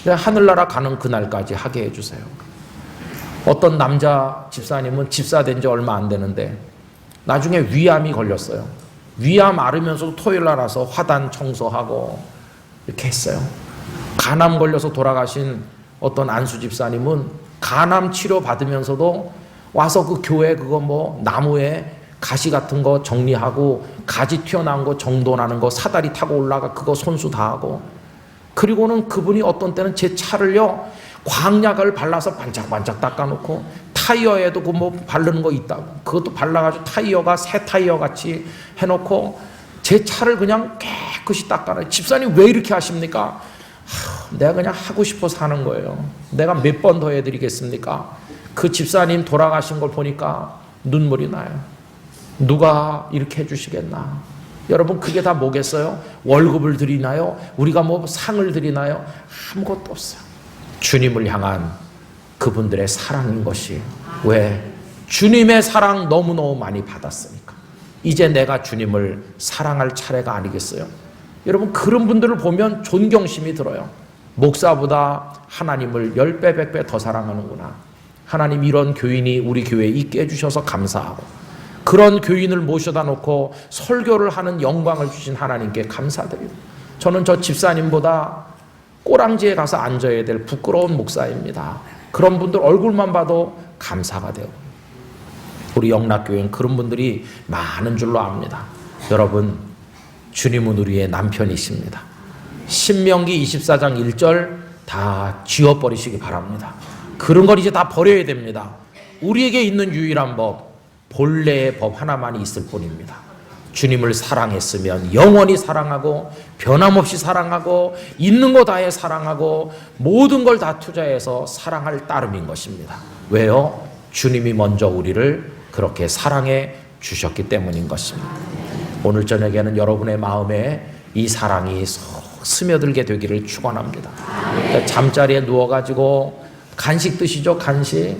하늘나라 가는 그날까지 하게 해주세요. 어떤 남자 집사님은 집사 된 지 얼마 안 되는데 나중에 위암이 걸렸어요. 위암 앓으면서도 토요일날 와서 화단 청소하고 이렇게 했어요. 간암 걸려서 돌아가신 어떤 안수 집사님은 간암 치료 받으면서도 와서 그 교회 그거 뭐 나무에 가시 같은 거 정리하고 가지 튀어나온 거 정돈하는 거 사다리 타고 올라가 그거 손수 다 하고, 그리고는 그분이 어떤 때는 제 차를요 광약을 발라서 반짝반짝 닦아놓고 타이어에도 그 뭐 바르는 거 있다고 그것도 발라가지고 타이어가 새 타이어 같이 해놓고 제 차를 그냥 깨끗이 닦아놔요. 집사님 왜 이렇게 하십니까? 내가 그냥 하고 싶어서 하는 거예요. 내가 몇 번 더 해드리겠습니까? 그 집사님 돌아가신 걸 보니까 눈물이 나요. 누가 이렇게 해주시겠나? 여러분 그게 다 뭐겠어요? 월급을 드리나요? 우리가 뭐 상을 드리나요? 아무것도 없어요. 주님을 향한 그분들의 사랑인 것이. 왜? 주님의 사랑 너무너무 많이 받았으니까. 이제 내가 주님을 사랑할 차례가 아니겠어요? 여러분 그런 분들을 보면 존경심이 들어요. 목사보다 하나님을 10배 100배 더 사랑하는구나. 하나님 이런 교인이 우리 교회에 있게 해주셔서 감사하고, 그런 교인을 모셔다 놓고 설교를 하는 영광을 주신 하나님께 감사드립니다. 저는 저 집사님보다 꼬랑지에 가서 앉아야 될 부끄러운 목사입니다. 그런 분들 얼굴만 봐도 감사가 돼요. 우리 영락교회는 그런 분들이 많은 줄로 압니다. 여러분 주님은 우리의 남편이십니다. 신명기 24장 1절 다 지워버리시기 바랍니다. 그런 걸 이제 다 버려야 됩니다. 우리에게 있는 유일한 법, 본래의 법 하나만 있을 뿐입니다. 주님을 사랑했으면 영원히 사랑하고 변함없이 사랑하고 있는 거 다해 사랑하고 모든 걸 다 투자해서 사랑할 따름인 것입니다. 왜요? 주님이 먼저 우리를 그렇게 사랑해 주셨기 때문인 것입니다. 오늘 저녁에는 여러분의 마음에 이 사랑이 스며들게 되기를 축원합니다. 그러니까 잠자리에 누워가지고 간식 드시죠? 간식.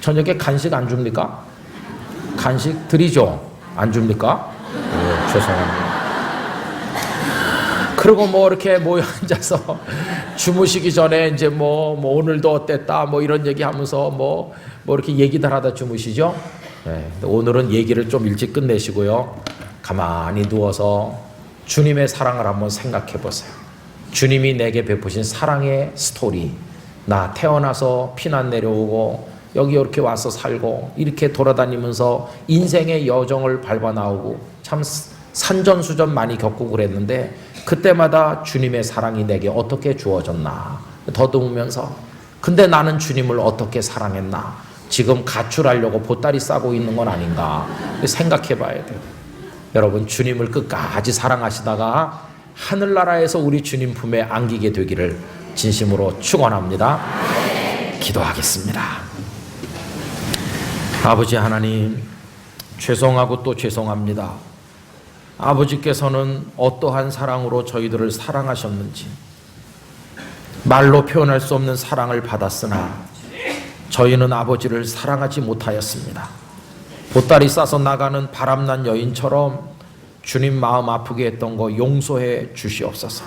저녁에 간식 안 줍니까? 간식 드리죠? 안 줍니까? 네, 죄송합니다. 그리고 뭐 이렇게 모여 앉아서 주무시기 전에 이제 뭐 오늘도 어땠다 뭐 이런 얘기하면서 뭐 이렇게 얘기들 하다 주무시죠? 네, 오늘은 얘기를 좀 일찍 끝내시고요. 가만히 누워서 주님의 사랑을 한번 생각해 보세요. 주님이 내게 베푸신 사랑의 스토리. 나 태어나서 피난 내려오고 여기 이렇게 와서 살고 이렇게 돌아다니면서 인생의 여정을 밟아 나오고 참 산전수전 많이 겪고 그랬는데 그때마다 주님의 사랑이 내게 어떻게 주어졌나 더듬으면서, 근데 나는 주님을 어떻게 사랑했나, 지금 가출하려고 보따리 싸고 있는 건 아닌가 생각해 봐야 돼요. 여러분 주님을 끝까지 사랑하시다가 하늘나라에서 우리 주님 품에 안기게 되기를 진심으로 축원합니다. 기도하겠습니다. 아버지 하나님, 죄송하고 또 죄송합니다. 아버지께서는 어떠한 사랑으로 저희들을 사랑하셨는지, 말로 표현할 수 없는 사랑을 받았으나 저희는 아버지를 사랑하지 못하였습니다. 보따리 싸서 나가는 바람난 여인처럼 주님 마음 아프게 했던 거 용서해 주시옵소서.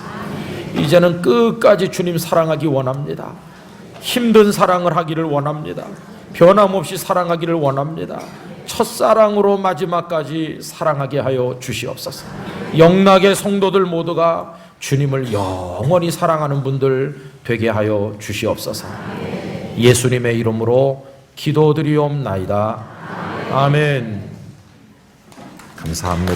이제는 끝까지 주님 사랑하기 원합니다. 힘든 사랑을 하기를 원합니다. 변함없이 사랑하기를 원합니다. 첫사랑으로 마지막까지 사랑하게 하여 주시옵소서. 영락의 성도들 모두가 주님을 영원히 사랑하는 분들 되게 하여 주시옵소서. 예수님의 이름으로 기도드리옵나이다. 아멘. 감사합니다.